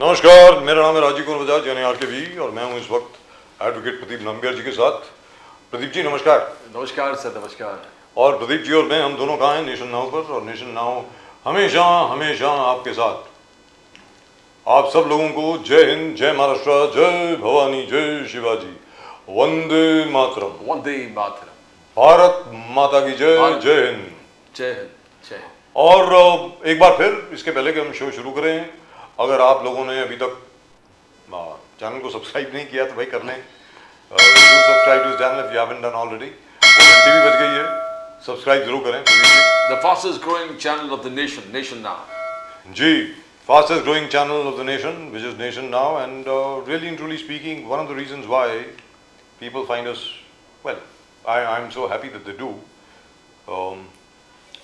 नमस्कार, मेरा नाम है राजीव कुमार बजाज यानी आरकेवी और मैं हूं इस वक्त एडवोकेट प्रदीप नंबियार जी के साथ। प्रदीप जी नमस्कार। नमस्कार सर, नमस्कार। और प्रदीप जी और मैं हम दोनों कहाँ हैं? नेशन नाउ पर। और नेशन नाउ हमेशा हमेशा आपके साथ। आप सब लोगों को जय हिंद, जय महाराष्ट्र, जय भवानी, जय शिवाजी, वंदे मातरम। वंदे मातरम। भारत माता की जय, जय हिंद, जय हिंद, जय हिंद। और एक बार फिर इसके पहले कि हम शो शुरू करें, अगर आप लोगों ने अभी तक चैनल को सब्सक्राइब नहीं किया तो भाई कर लें। Subscribe to channel if you haven't done already. घंटी भी बज गई है, सब्सक्राइब जरूर करें। The fastest growing channel of the nation, Nation Now. Ji, fastest growing channel of the nation, which is Nation Now, and really and truly speaking, one of the reasons why people find us, well, I'm so happy that they do.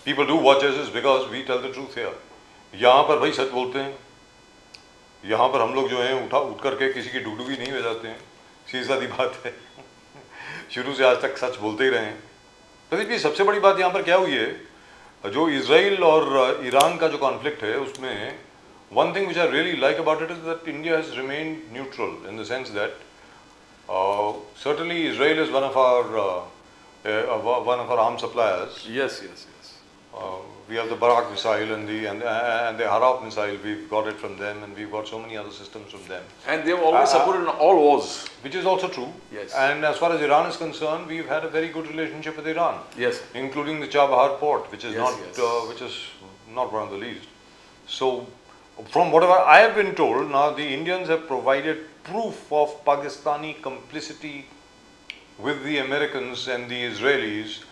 People do watch us is because we tell the truth here. यहाँ पर भाई सच बोलते हैं। यहाँ पर हम लोग जो हैं उठ करके किसी की डुगडुगी नहीं बजाते हैं, सीधी सादी बात है। शुरू से आज तक सच बोलते ही रहे हैं। प्रदीप जी, सबसे बड़ी बात यहाँ पर क्या हुई है, जो इजराइल और ईरान का जो कॉन्फ्लिक्ट है उसमें one thing which I really like about it is that India has remained neutral in the sense that certainly Israel is one of our arms suppliers. Yes. We have the Barak missile and the Harap missile. We've got it from them, and we've got so many other systems from them. And they've always supported in all wars. Which is also true. Yes. And as far as Iran is concerned, we've had a very good relationship with Iran. Yes. Including the Chabahar port, which is Yes. which is not one of the least. So, from whatever I have been told, now the Indians have provided proof of Pakistani complicity with the Americans and the Israelis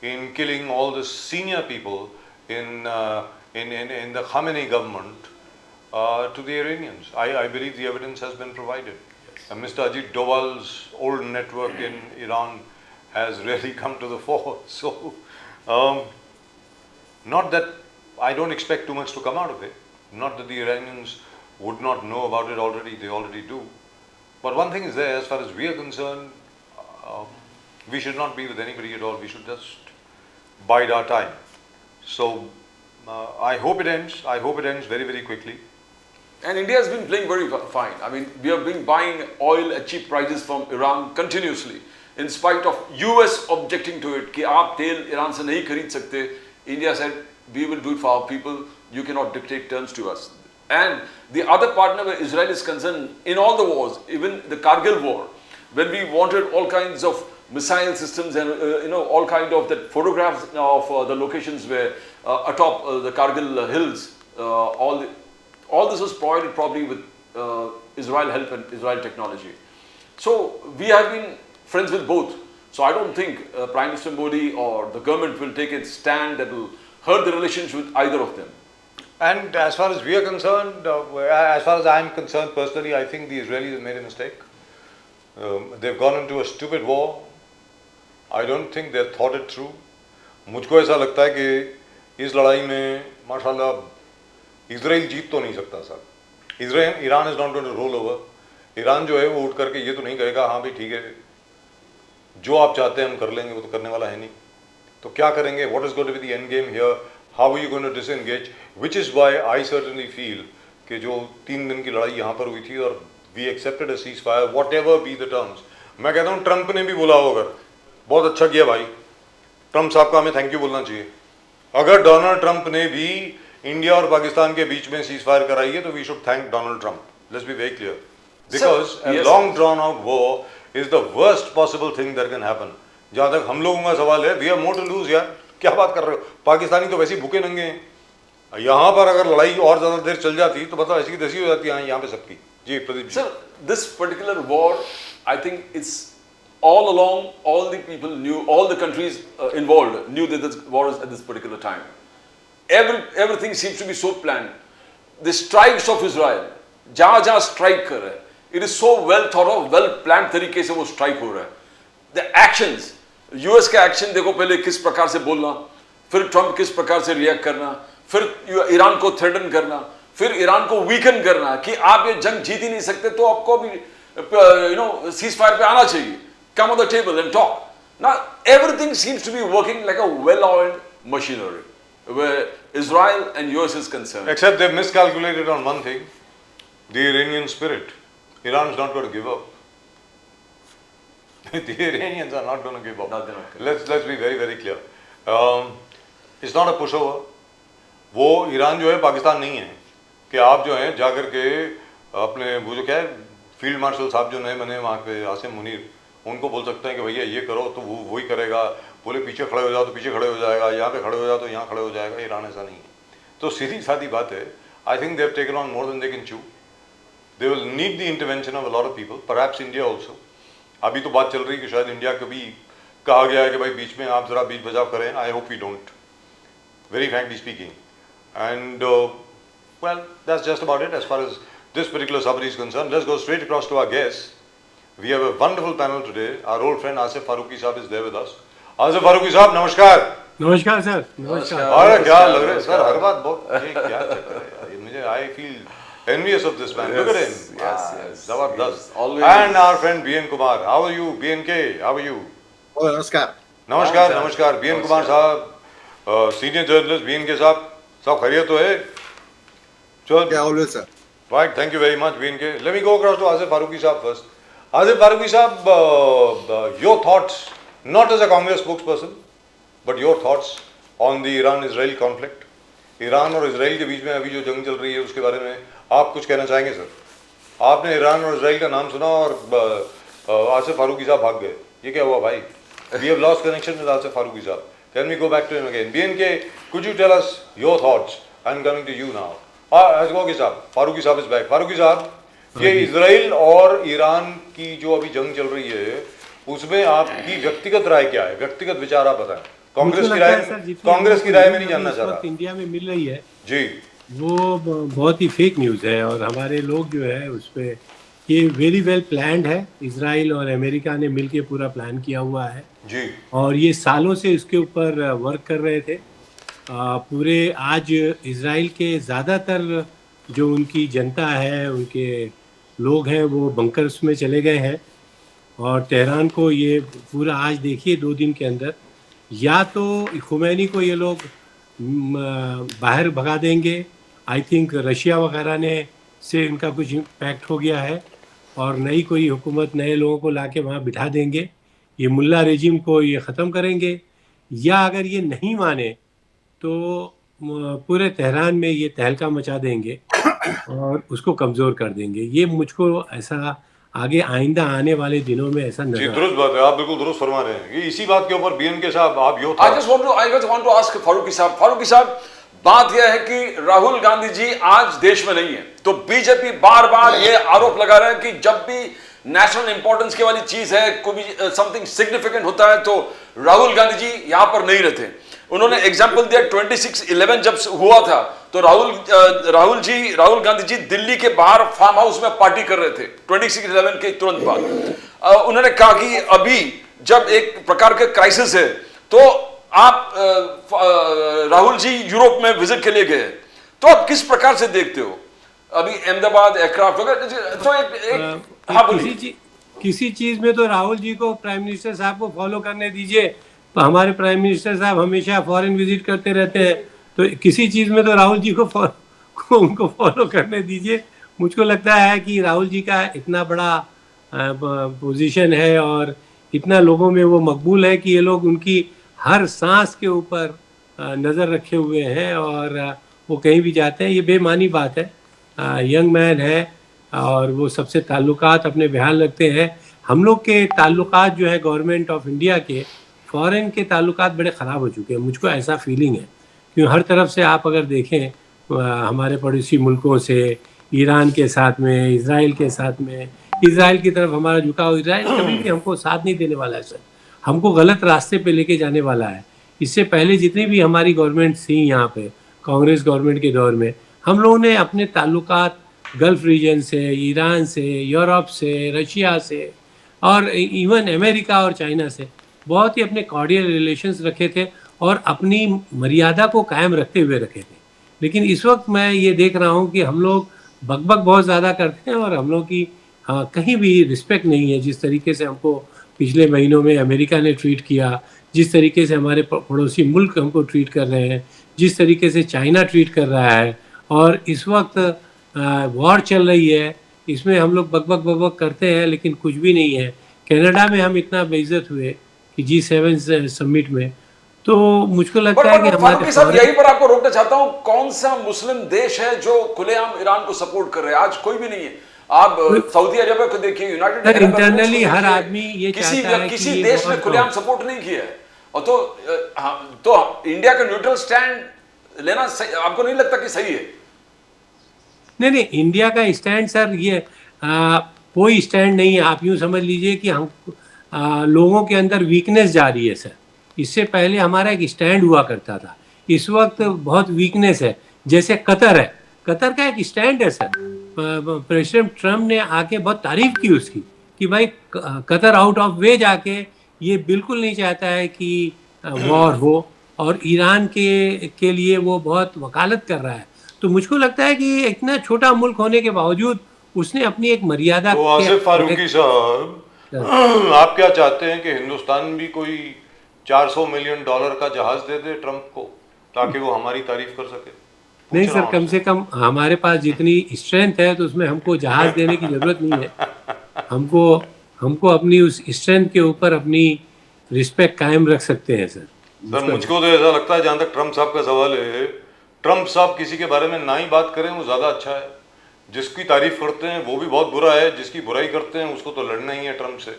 in killing all the senior people in the Khamenei government to the Iranians. I believe the evidence has been provided. Yes. Mr. Ajit Doval's old network in Iran has really come to the fore. So, not that I don't expect too much to come out of it. Not that the Iranians would not know about it already, they already do. But one thing is there, as far as we are concerned, we should not be with anybody at all. We should just bide our time. So, I hope it ends. I hope it ends very, very quickly. And India has been playing very fine. I mean, we have been buying oil at cheap prices from Iran continuously, in spite of US objecting to it. कि आप तेल Iran से नहीं खरीद सकते. India said, we will do it for our people. You cannot dictate terms to us. And the other partner where Israel is concerned, in all the wars, even the Kargil war, when we wanted all kinds of missile systems and all kind of that photographs of the locations where atop the Kargil hills, all this was provided probably with Israel help and Israel technology. So we have been friends with both. So I don't think Prime Minister Modi or the government will take a stand that will hurt the relationship with either of them. And as far as we are concerned, as far as I am concerned personally, I think the Israelis have made a mistake. They've gone into a stupid war. I don't think they've thought it through. मुझको ऐसा लगता है कि इस लड़ाई में माशाल्लाह Israel जीत तो नहीं सकता sir. Iran is not going to roll over. Iran जो है वो उठ करके ये तो नहीं कहेगा हाँ भाई ठीक है जो आप चाहते हैं हम कर लेंगे, वो तो करने वाला है नहीं। तो क्या करेंगे? What is going to be the end game here? How are you going to disengage? Which is why I certainly feel कि जो 3 दिन की लड़ाई यहाँ पर हुई थी और we accepted a ceasefire, whatever be the terms. मैं कहता हूँ ट्रंप ने भी बोला होगा, बहुत अच्छा किया भाई, ट्रंप साहब का हमें थैंक यू बोलना चाहिए। अगर डोनाल्ड ट्रंप ने भी इंडिया और पाकिस्तान के बीच में सीजफायर कराई है तो we should thank Donald Trump. Let's be very clear, because a long drawn out war is the worst possible thing that can happen. जहाँ तक हम लोगों का सवाल है, we have more to lose यार। क्या बात कर रहे हो? पाकिस्तानी तो वैसे ही भूखे नंगे हैं। यहाँ पर अगर लड़ाई और ज्यादा देर चल जाती तो पता ऐसी की तैसी हो जाती है यहाँ पे सबकी। जी Pradeep ji. Sir, this particular war, I think it's all along, all the people knew, all the countries involved knew that this war is at this particular time. Everything seems to be so planned. The strikes of Israel, जहाँ strike कर रहा है, it is so well thought of, well planned तरीके से वो strike हो रहा है. The actions, यूएस का एक्शन देखो, पहले किस प्रकार से बोलना, फिर ट्रंप किस प्रकार से रिएक्ट करना, फिर ईरान को थ्रेटन करना, फिर ईरान को वीकन करना कि आप ये जंग जीत ही नहीं सकते तो आपको भी सीज फायर पे आना चाहिए, come on the table and talk. Now everything seems to be working like a well-oiled machinery where Israel and US is concerned. Except they've miscalculated on one thing. the Iranian spirit. Iran is not going to give up. The Iranians are not going to give up. No, they're not gonna. Let's be very very clear. It's not a pushover. वो Iran जो है पाकिस्तान नहीं है कि आप जो हैं जाकर के अपने वो जो क्या है फील्ड मार्शल साहब जो नए बने वहाँ पे आसिम मुनीर उनको बोल सकते हैं कि भैया ये करो तो वो वही करेगा, बोले पीछे खड़े हो जाओ तो पीछे खड़े हो जाएगा, यहाँ पे खड़े हो जाओ तो यहाँ खड़े हो जाएगा। ईरान ऐसा नहीं है। तो सीधी सादी बात है, I think they have taken on more than they can chew. They will need the intervention of a lot of people, perhaps India also. अभी तो बात चल रही है कि शायद इंडिया को भी कहा गया है कि भाई बीच में आप जरा बीच बचाव करें। I hope we don't, very frankly speaking. And well, that's just about it as far as this particular subject is concerned. Let's go straight across to our guests. We have a wonderful panel today. Our old friend Asif Faruqi Saab is there with us. Asif Faruqi Saab, namaskar. नमस्कार sir. नमस्कार। अरे क्या लग रहा है sir, हर बात बहुत ये क्या चक्कर है यार, मुझे I feel envious of this man. Look at him. Yes. Zabardast. Always. And our friend BN Kumar. How are you, BNK? How are you? Oh, नमस्कार। नमस्कार नमस्कार BN Kumar साहब, सीनियर जर्नलिस्ट BNK साहब, सब खैरियत तो है? चल Yeah, always sir. Right, thank you very much, BNK. Let me go across to Asif Faruqi Saab first. Asif Faruqi Saab, your thoughts, not as a Congress spokesperson, but your thoughts on the Iran-Israel conflict. Iran और Israel के बीच में अभी जो जंग चल रही है उसके बारे में आप कुछ कहना चाहेंगे सर? आपने ईरान और इसराइल का नाम सुना और आसिफ फारूकी साहब भाग गए, ये क्या हुआ भाई? We have lost connection with Asif Faruqi Saab. Can we go back to him again? BNK, could you tell us your thoughts? I'm coming to you now. Okay साहब, फारूकी साहब is back. फारूकी साहब, ये इजराइल और Iran की जो अभी जंग चल रही है उसमें आपकी व्यक्तिगत राय क्या है? व्यक्तिगत विचार आप बताएं। कांग्रेस की राय में नहीं जानना चाह रहा। इंडिया में मिल रही है जी, वो बहुत ही फेक न्यूज़ है और हमारे लोग जो है उस पर ये वेरी वेल प्लान्ड है। इजराइल और अमेरिका ने मिलके पूरा प्लान किया हुआ है जी, और ये सालों से इसके ऊपर वर्क कर रहे थे। पूरे आज इजराइल के ज़्यादातर जो उनकी जनता है, उनके लोग हैं, वो बंकर्स में चले गए हैं और तेहरान को ये पूरा आज देखिए 2 दिन के अंदर या तो खुमैनी को ये लोग बाहर भगा देंगे। आई थिंक रशिया वगैरह ने से इनका कुछ इम्पैक्ट हो गया है और नई कोई हुकूमत नए लोगों को लाके वहाँ बिठा देंगे, ये मुल्ला रेजिम को ये ख़त्म करेंगे। या अगर ये नहीं माने तो पूरे तेहरान में ये तहलका मचा देंगे और उसको कमज़ोर कर देंगे। ये मुझको ऐसा आगे आइंदा आने वाले दिनों में ऐसा जी, नजर दुरुस्त बात है, आप बिल्कुल दुरुस्त फरमा रहे हैं। ये इसी बात के ऊपर BNK साहब आप यो I just want to ask Farooqui साहब। फारूकी साहब, बात यह है कि राहुल गांधी जी आज देश में नहीं है, तो बीजेपी बार बार ये आरोप लगा रहा है कि जब भी नेशनल इंपॉर्टेंस की वाली चीज है, कोई भी समथिंग सिग्निफिकेंट होता है तो राहुल गांधी जी यहां पर नहीं रहते। उन्होंने एग्जांपल दिया 26/11 जब हुआ था तो राहुल गांधी जी दिल्ली के बाहर फार्म हाउस में पार्टी कर रहे थे 26/11 के तुरंत बाद। उन्होंने कहा कि अभी जब एक प्रकार के क्राइसिस है तो आप राहुल जी यूरोप में विजिट के लिए गए, तो आप किस प्रकार से देखते हो अभी अहमदाबाद एयरक्राफ्ट वगैरह? तो हाँ, किसी चीज में तो राहुल जी को, प्राइम मिनिस्टर साहब को फॉलो करने दीजिए। तो हमारे प्राइम मिनिस्टर साहब हमेशा फॉरेन विजिट करते रहते हैं, तो किसी चीज में तो राहुल जी को उनको फॉलो करने दीजिए। मुझको लगता है कि राहुल जी का इतना बड़ा पोजीशन है और इतना लोगों में वो मकबूल है कि ये लोग उनकी हर सांस के ऊपर नज़र रखे हुए हैं और वो कहीं भी जाते हैं। ये बेमानी बात है। यंग मैन है और वो सबसे ताल्लुकात अपने बहाल रखते हैं। हम लोग के ताल्लुकात जो है गवर्नमेंट ऑफ इंडिया के फ़ॉरेन के ताल्लुकात बड़े ख़राब हो चुके हैं, मुझको ऐसा फीलिंग है। क्यों हर तरफ से आप अगर देखें हमारे पड़ोसी मुल्कों से, ईरान के साथ में, इजराइल के साथ में, इजराइल की तरफ हमारा झुकाव, इजराइल कभी भी हमको साथ नहीं देने वाला है सर, हमको गलत रास्ते पे लेके जाने वाला है। इससे पहले जितनी भी हमारी गवर्नमेंट थी यहाँ पे कांग्रेस गवर्नमेंट के दौर में, हम लोगों ने अपने ताल्लुकात गल्फ़ रीजन से, ईरान से, यूरोप से, रशिया से और इवन अमेरिका और चाइना से बहुत ही अपने कॉर्डियल रिलेशंस रखे थे और अपनी मर्यादा को कायम रखते हुए रखे थे। लेकिन इस वक्त मैं ये देख रहा हूँ कि हम लोग बकबक बहुत ज़्यादा करते हैं और हम लोग की कहीं भी रिस्पेक्ट नहीं है। जिस तरीके से हमको पिछले महीनों में अमेरिका ने ट्रीट किया, जिस तरीके से हमारे पड़ोसी मुल्क हमको ट्रीट कर रहे हैं, जिस तरीके से चाइना ट्रीट कर रहा है, और इस वक्त वॉर चल रही है, इसमें हम लोग बकबक बकबक करते हैं लेकिन कुछ भी नहीं है। कनाडा में हम इतना बेइज्जत हुए कि G7 समिट में, तो मुझको लगता है कि बट फारूकी साहब, हमारे यहीं पर आपको रोकना चाहता हूं, कौन सा मुस्लिम देश है जो खुलेआम ईरान को सपोर्ट कर रहे हैं? आज कोई भी नहीं है। आप सऊदी अरेबिया को देखिए, यूनाइटेड सर, अरब एमिरेट्स को इंटरनली हर देखिए, आदमी ये चाहता है किसी कि ये देश ने वॉर खुलेआम हो। सपोर्ट नहीं किया है। और तो इंडिया का न्यूट्रल स्टैंड लेना आपको नहीं लगता कि सही है? नहीं, इंडिया का स्टैंड सर ये कोई स्टैंड नहीं है। आप यूँ समझ लीजिए कि हम लोगों के अंदर वीकनेस जा रही है सर। इससे पहले हमारा एक स्टैंड हुआ करता था, इस वक्त बहुत वीकनेस है। जैसे कतर है, कतर का एक स्टैंड है सर। प्रेसिडेंट ट्रम्प ने आके बहुत तारीफ की उसकी कि भाई कतर आउट ऑफ वे जाके ये बिल्कुल नहीं चाहता है कि वॉर हो, और ईरान के लिए वो बहुत वकालत कर रहा है। तो मुझको लगता है कि इतना छोटा मुल्क होने के बावजूद उसने अपनी एक मर्यादा तो आसिफ फारूकी साहब, आप क्या चाहते हैं कि हिंदुस्तान भी कोई $400 मिलियन का जहाज दे दे ट्रम्प को, ताकि वो हमारी तारीफ कर सके? नहीं सर, कम से कम हमारे पास जितनी स्ट्रेंथ है तो उसमें हमको जहाज देने की जरूरत नहीं है। हमको अपनी उस स्ट्रेंथ के ऊपर अपनी रिस्पेक्ट कायम रख सकते हैं सर। सर मुझको तो ऐसा लगता है, जहाँ तक ट्रम्प साहब का सवाल है, ट्रम्प साहब किसी के बारे में ना ही बात करें वो ज़्यादा अच्छा है। जिसकी तारीफ करते हैं वो भी बहुत बुरा है, जिसकी बुराई करते हैं उसको तो लड़ना ही है ट्रम्प से।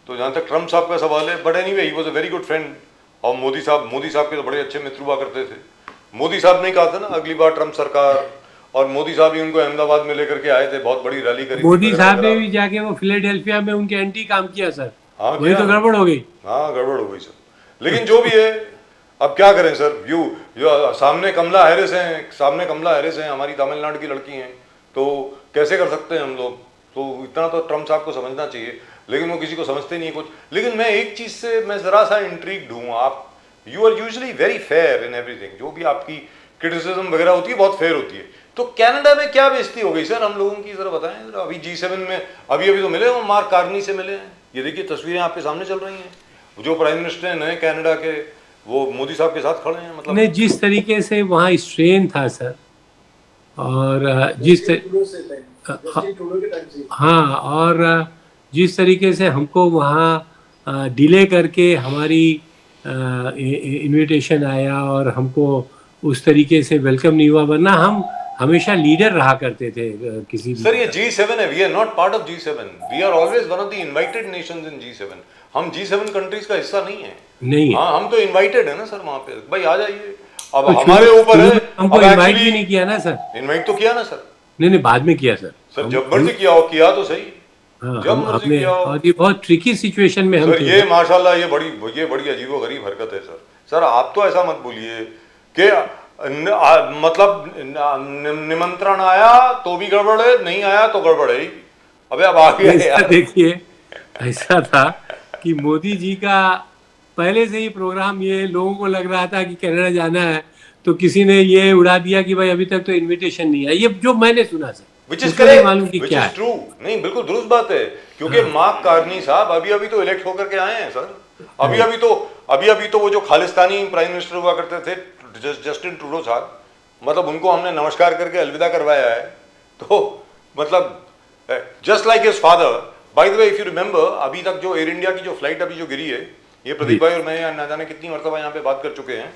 तो जहाँ तक ट्रम्प साहब का सवाल है, but anyway he was a very good friend. और मोदी साहब के तो बड़े अच्छे मित्र हुआ करते थे। मोदी साहब ने कहा था ना, अगली बार ट्रम्प सरकार, और मोदी साहब ही उनको अहमदाबाद में लेकर के आए थे, बहुत बड़ी रैली करी। मोदी साहब ने भी जाके वो फिलाडेल्फिया में उनके एंटी काम किया सर। हाँ, वही तो गड़बड़ हो गई। हाँ, गड़बड़ हो गई सर। लेकिन जो भी है, अब क्या करें सर, सामने कमला हैरिस हैं, हमारी तमिलनाडु की लड़की हैं, तो कैसे कर सकते हैं हम लोग? तो इतना तो ट्रम्प साहब को समझना चाहिए, लेकिन वो किसी को समझते नहीं है कुछ। लेकिन मैं एक चीज़ से मैं ज़रा सा इंट्रीग्ड हूँ। आप you are usually very fair in everything, जो भी आपकी क्रिटिसिज्म वगैरह होती है बहुत फेयर होती है। तो कनाडा में क्या बेइज्जती हो गई सर हम लोगों की, ज़रा बताएं जरा। अभी G7 में अभी तो मिले, वो मार्क कार्नी से मिले हैं। ये देखिए तस्वीरें आपके सामने चल रही हैं। जो प्राइम मिनिस्टर हैं नए कनाडा के, वो मोदी साहब के साथ खड़े हैं। मतलब नहीं, जिस तरीके से वहाँ स्ट्रेन था सर, और हाँ, और जिस तरीके से हमको वहाँ डिले करके हमारी इनविटेशन आया और हमको उस तरीके से वेलकम नहीं हुआ, वरना हम हमेशा लीडर रहा करते थे किसी भी। सर ये G7 है, we are not part of G7, we are always one of the invited nations in G7। हम G7 कंट्रीज का हिस्सा नहीं है। नहीं, हाँ, हम तो इनवाइटेड है ना सर वहाँ पे, भाई आ जाइए। अब हमारे ऊपर है, हमको इनवाइट भी नहीं किया ना सर। इनवाइट तो किया ना सर। नहीं, बाद में किया सर। सर जब मर्जी किया हो, किया तो सही। हाँ, जब मर्जी किया हो। और ये बहुत ट्रिकी सिचुएशन में हम सर ये माशाल्लाह ये बड़ी अजीबोगरीब हरकत है सर। सर आप तो ऐसा मत बोलिए कि मतलब निमंत्रण आया तो भी गड़बड़ है, नहीं आया तो गड़बड़ है। अबे अब आ गया यार। देखिए, ऐसा था कि मोदी जी का पहले से ही प्रोग्राम, ये लोगों को लग रहा था कि कनाडा जाना है, तो किसी ने ये उड़ा दिया कि भाई अभी तक तो इनविटेशन नहीं है। ये जो मैंने सुना सर, Which is correct, मालूम कि which क्या is true। नहीं, बिल्कुल दुरुस्त बात है, क्योंकि मार्क कार्नी साहब अभी तो इलेक्ट होकर के आए हैं सर। अभी तो वो जो खालिस्तानी प्राइम मिनिस्टर हुआ करते थे, जस्टिन ट्रूडो साहब, मतलब उनको हमने नमस्कार करके अलविदा करवाया है। तो मतलब just like his father. Bye the way, if you remember, अभी तक जो एयर इंडिया की जो फ्लाइट अभी जो गिरी है, ये प्रदीप भाई और मैं ना जाने कितनी मरतबा यहाँ पे बात कर चुके हैं।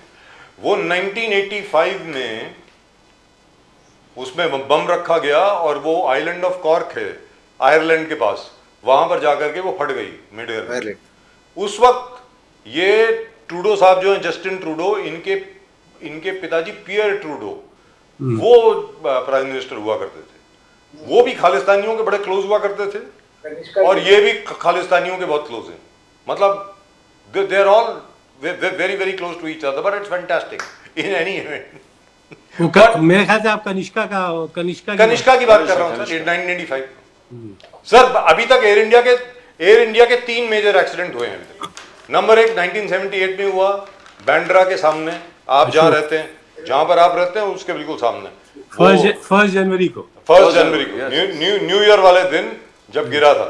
वो 1985 में उसमें बम रखा गया और वो आइलैंड ऑफ कॉर्क है आयरलैंड के पास, वहां पर जाकर के वो फट गई मिड एयर में। उस वक्त ये ट्रूडो साहब जो हैं, जस्टिन ट्रूडो, इनके पिताजी पियर ट्रूडो, वो प्राइम मिनिस्टर हुआ करते थे। वो भी खालिस्तानियों के बड़े क्लोज हुआ करते थे, और ये भी खालिस्तानियों के बहुत क्लोज हैं। मतलब they are all very very close to each other, but it's fantastic in any event. मेरे ख्याल से आप कनिष्का की बात कर रहा हूँ सर, 1995। सर अभी तक एयर इंडिया के 3 मेजर एक्सीडेंट हुए हैं। नंबर 1 1978 में हुआ बांद्रा के सामने, आप जहाँ रहते हैं, जहाँ पर आप रहते हैं उसके बिल्कुल सामने, 1 जनवरी को न्यू ईयर वाले दिन जब गिरा था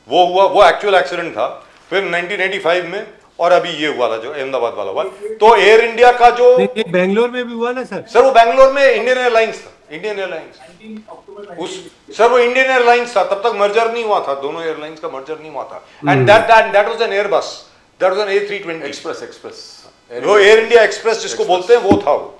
वो हुआ, वो एक्चुअल एक्सीडेंट था। फिर 1985 में, और अभी ये हुआ था जो अहमदाबाद वाला हुआ। तो एयर इंडिया का जो बेंगलोर में भी हुआ ना सर। सर वो बैंगलोर में इंडियन एयरलाइंस था, इंडियन एयरलाइंस उस सर वो इंडियन एयरलाइंस था, तब तक मर्जर नहीं हुआ था, दोनों एयरलाइंस का मर्जर नहीं हुआ था। And that was an Airbus, that was an A320 express वो एयर इंडिया एक्सप्रेस जिसको बोलते हैं, वो था वो।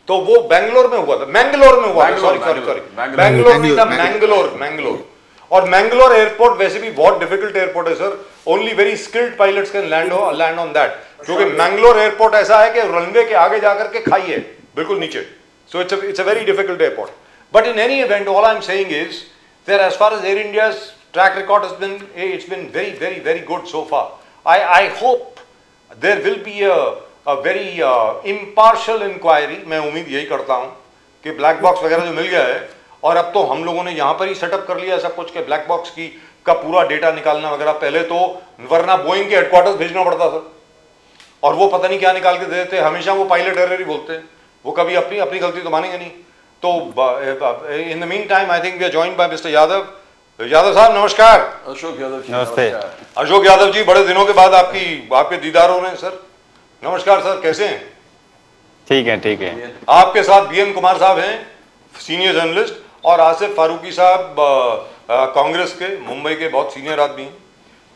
तो वो बैंगलोर में हुआ था, मैंगलोर में हुआ था, सॉरी बैंगलोर नहीं था, मैंगलोर। और मैंगलोर एयरपोर्ट वैसे भी बहुत डिफिकल्ट एयरपोर्ट है sir, only very skilled pilots can land on that, क्योंकि मैंगलोर एयरपोर्ट ऐसा है कि रनवे के आगे जाकर के खाई है बिल्कुल नीचे, so it's a very difficult airport. But in any event all I am saying is that as far as Air India's track record has been, it's been very very very good so far. I hope there will be a very impartial inquiry, मैं उम्मीद यही करता हूं कि black box वगैरह जो मिल गया है, और अब तो हम लोगों ने यहां पर ही सेटअप कर लिया सब कुछ के ब्लैक बॉक्स की का पूरा डेटा निकालना वगैरह, पहले तो वरना बोइंग के हेडक्वार्टर्स भेजना पड़ता था और वो पता नहीं क्या निकाल के दे देते, हमेशा वो पायलट एरर ही बोलते हैं, वो कभी अपनी गलती तो मानेंगे नहीं। तो in the meantime I think we are joined by mister Yadav साहब, नमस्कार। अशोक यादव जी, नमस्ते। अशोक यादव जी, बड़े दिनों के बाद आपके दीदार हो रहे हैं सर। नमस्कार सर, कैसे हैं? ठीक है। आपके साथ BN कुमार साहब हैं, सीनियर जर्नलिस्ट, और आसिफ फारूकी साहब कांग्रेस के मुंबई के बहुत सीनियर आदमी हैं।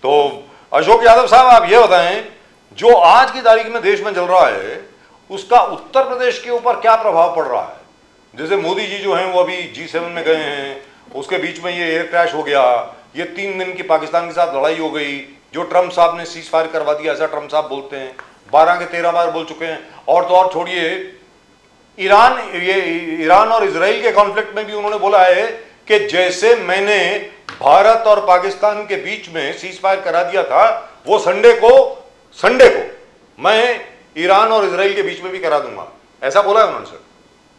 तो अशोक यादव साहब, आप ये बताएं, जो आज की तारीख में देश में चल रहा है उसका उत्तर प्रदेश के ऊपर क्या प्रभाव पड़ रहा है? जैसे मोदी जी जो हैं वो अभी G7 में गए हैं, उसके बीच में ये एयर क्रैश हो गया, ये 3 दिन की पाकिस्तान के साथ लड़ाई हो गई, जो ट्रम्प साहब ने सीज फायर करवा दिया, ऐसा ट्रम्प साहब बोलते हैं, 12 के 13 बार बोल चुके हैं। और तो और छोड़िए, ईरान और इजराइल के कॉन्फ्लिक्ट में भी उन्होंने बोला है कि जैसे मैंने भारत और पाकिस्तान के बीच में सीज फायर करा दिया था, वो संडे को मैं ईरान और इजराइल के बीच में भी करा दूंगा, ऐसा बोला है उन्होंने सर।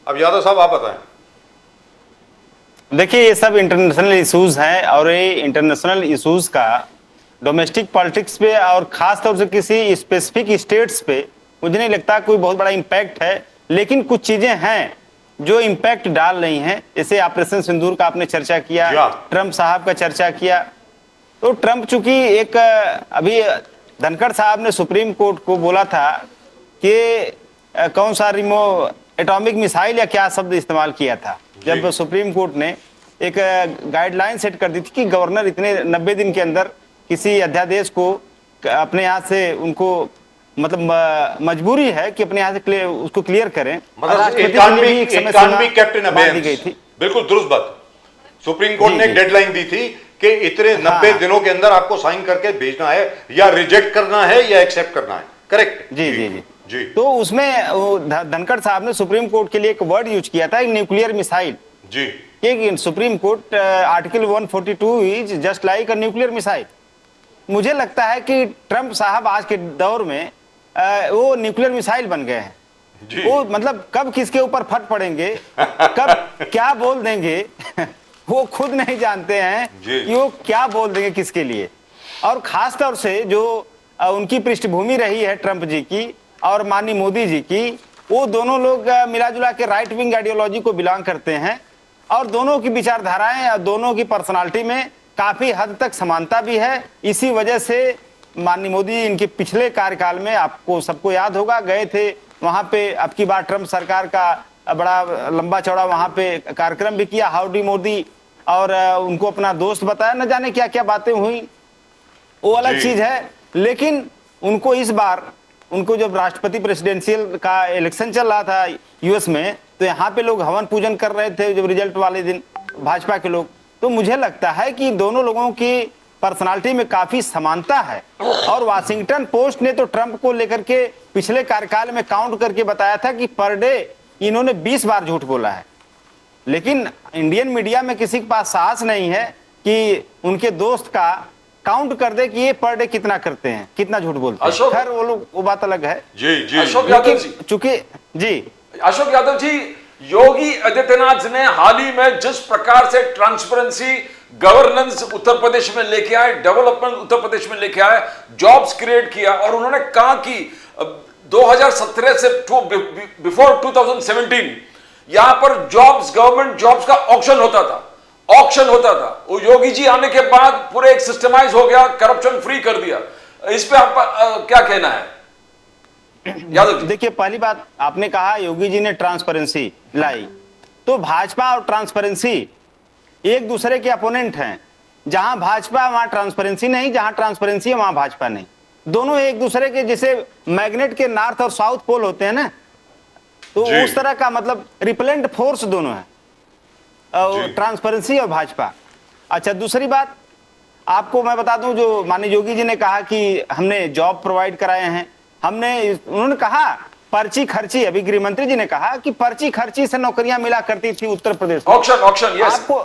अब यादव साहब आप बताएं। देखिए, ये सब इंटरनेशनल इश्यूज हैं और ये इंटरनेशनल इश्यूज का डोमेस्टिक पॉलिटिक्स पे और खास तौर से किसी स्पेसिफिक स्टेट्स पे मुझे नहीं लगता कोई बहुत बड़ा इम्पैक्ट है, लेकिन कुछ चीजें हैं जो इम्पैक्ट डाल रही हैं। जैसे ऑपरेशन सिंदूर का आपने चर्चा किया, ट्रंप साहब का चर्चा किया। तो ट्रंप चूंकि एक अभी धनखड़ साहब ने सुप्रीम कोर्ट को बोला था कि कौन सा एटॉमिक मिसाइल या क्या शब्द इस्तेमाल किया था, जब सुप्रीम कोर्ट ने एक गाइडलाइन सेट कर दी थी कि गवर्नर इतने 90 दिन के अंदर किसी अध्यादेश को अपने यहाँ से उनको मतलब मजबूरी है कि अपने यहाँ से उसको क्लियर करें, बिल्कुल दुरुस्त बात। सुप्रीम कोर्ट ने एक डेडलाइन दी थी कि इतने 90 दिनों के अंदर आपको साइन करके भेजना है, या रिजेक्ट करना है या एक्सेप्ट करना है। करेक्ट जी। तो उसमें धनखड़ साहब ने सुप्रीम कोर्ट के लिए एक वर्ड यूज किया था, न्यूक्लियर मिसाइल जी, कि supreme court article 142 is just like a nuclear missile. मुझे लगता है कि ट्रंप साहब आज के दौर में वो न्यूक्लियर मिसाइल बन गए हैं। वो मतलब कब किसके ऊपर फट पड़ेंगे, कब क्या बोल देंगे वो खुद नहीं जानते हैं कि वो क्या बोल देंगे किसके लिए। और खास तौर से जो उनकी पृष्ठभूमि रही है ट्रंप जी की और माननीय मोदी जी की, वो दोनों लोग मिला जुला के राइट विंग आइडियोलॉजी को बिलोंग करते हैं और दोनों की विचारधाराएं, दोनों की पर्सनालिटी में काफी हद तक समानता भी है। इसी वजह से माननीय मोदी इनके पिछले कार्यकाल में, आपको सबको याद होगा, गए थे वहां पे, अब की बार ट्रंप सरकार का बड़ा लंबा चौड़ा वहां पे कार्यक्रम भी किया, हाउडी मोदी, और उनको अपना दोस्त बताया, न जाने क्या क्या बातें हुई, वो अलग चीज है। लेकिन उनको इस बार, उनको जब राष्ट्रपति प्रेसिडेंशियल का इलेक्शन चल रहा था यूएस में, तो यहाँ पे लोग हवन पूजन कर रहे थे जब रिजल्ट वाले दिन, भाजपा के लोग। तो मुझे लगता है कि दोनों लोगों की पर्सनालिटी में काफी समानता है। और वाशिंगटन पोस्ट ने तो ट्रंप को लेकर के पिछले कार्यकाल में काउंट करके बताया था कि पर डे इन्होंने 20 बार झूठ बोला है। लेकिन इंडियन मीडिया में किसी के पास साहस नहीं है कि उनके दोस्त का काउंट कर दे कि ये पर डे कितना करते हैं, कितना झूठ बोलते हैं। खैर वो लोग, वो बात अलग है। जी अशोक यादव जी, चूंकि अशोक यादव जी, योगी आदित्यनाथ ने हाल ही में जिस प्रकार से ट्रांसपेरेंसी, गवर्नेंस उत्तर प्रदेश में लेके आए, डेवलपमेंट उत्तर प्रदेश में लेके आए, जॉब्स क्रिएट किया, और उन्होंने कहा कि 2017 से बिफोर 2017 यहां पर जॉब्स, गवर्नमेंट जॉब्स का ऑक्शन होता था। वो योगी जी आने के बाद पूरे एक सिस्टमाइज हो गया, करप्शन फ्री कर दिया। इस पे आप क्या कहना है यादव जी? देखिए, पहली बात आपने कहा योगी जी ने ट्रांसपेरेंसी लाई, तो भाजपा और ट्रांसपेरेंसी एक दूसरे के अपोनेंट हैं। जहां भाजपा वहां ट्रांसपेरेंसी नहीं, जहां ट्रांसपेरेंसी है वहां भाजपा नहीं। दोनों एक दूसरे के जैसे मैग्नेट के नॉर्थ और साउथ पोल होते हैं ना, तो उस तरह का मतलब रिपेलेंट फोर्स दोनों है, ट्रांसपेरेंसी और भाजपा। अच्छा, दूसरी बात आपको मैं बता दूं, जो माननीय योगी जी ने कहा कि हमने जॉब प्रोवाइड कराए हैं, उन्होंने कहा पर्ची खर्ची, अभी गृह मंत्री जी ने कहा कि पर्ची खर्ची से नौकरियां मिला करती थी उत्तर प्रदेश में। Auction yes. आपको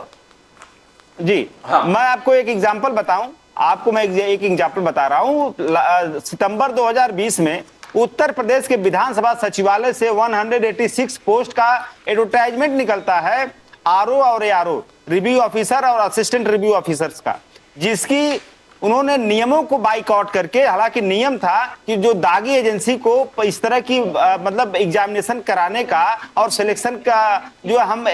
जी हाँ। मैं आपको एक एग्जांपल बताऊं, आपको मैं एक एग्जांपल बता रहा हूं। सितंबर 2020 में उत्तर प्रदेश के विधानसभा सचिवालय से 186 पोस्ट का एडवर्टाइजमेंट निकलता है, आरओ और एआरओ, रिव्यू ऑफिसर और असिस्टेंट रिव्यू ऑफिसर्स का, जिसकी उन्होंने नियमों को बाइकआउट करके, हालांकि नियम था कि जो दागी एजेंसी को इस तरह की मतलब एग्जामिनेशन कराने का और सिलेक्शन का जो हम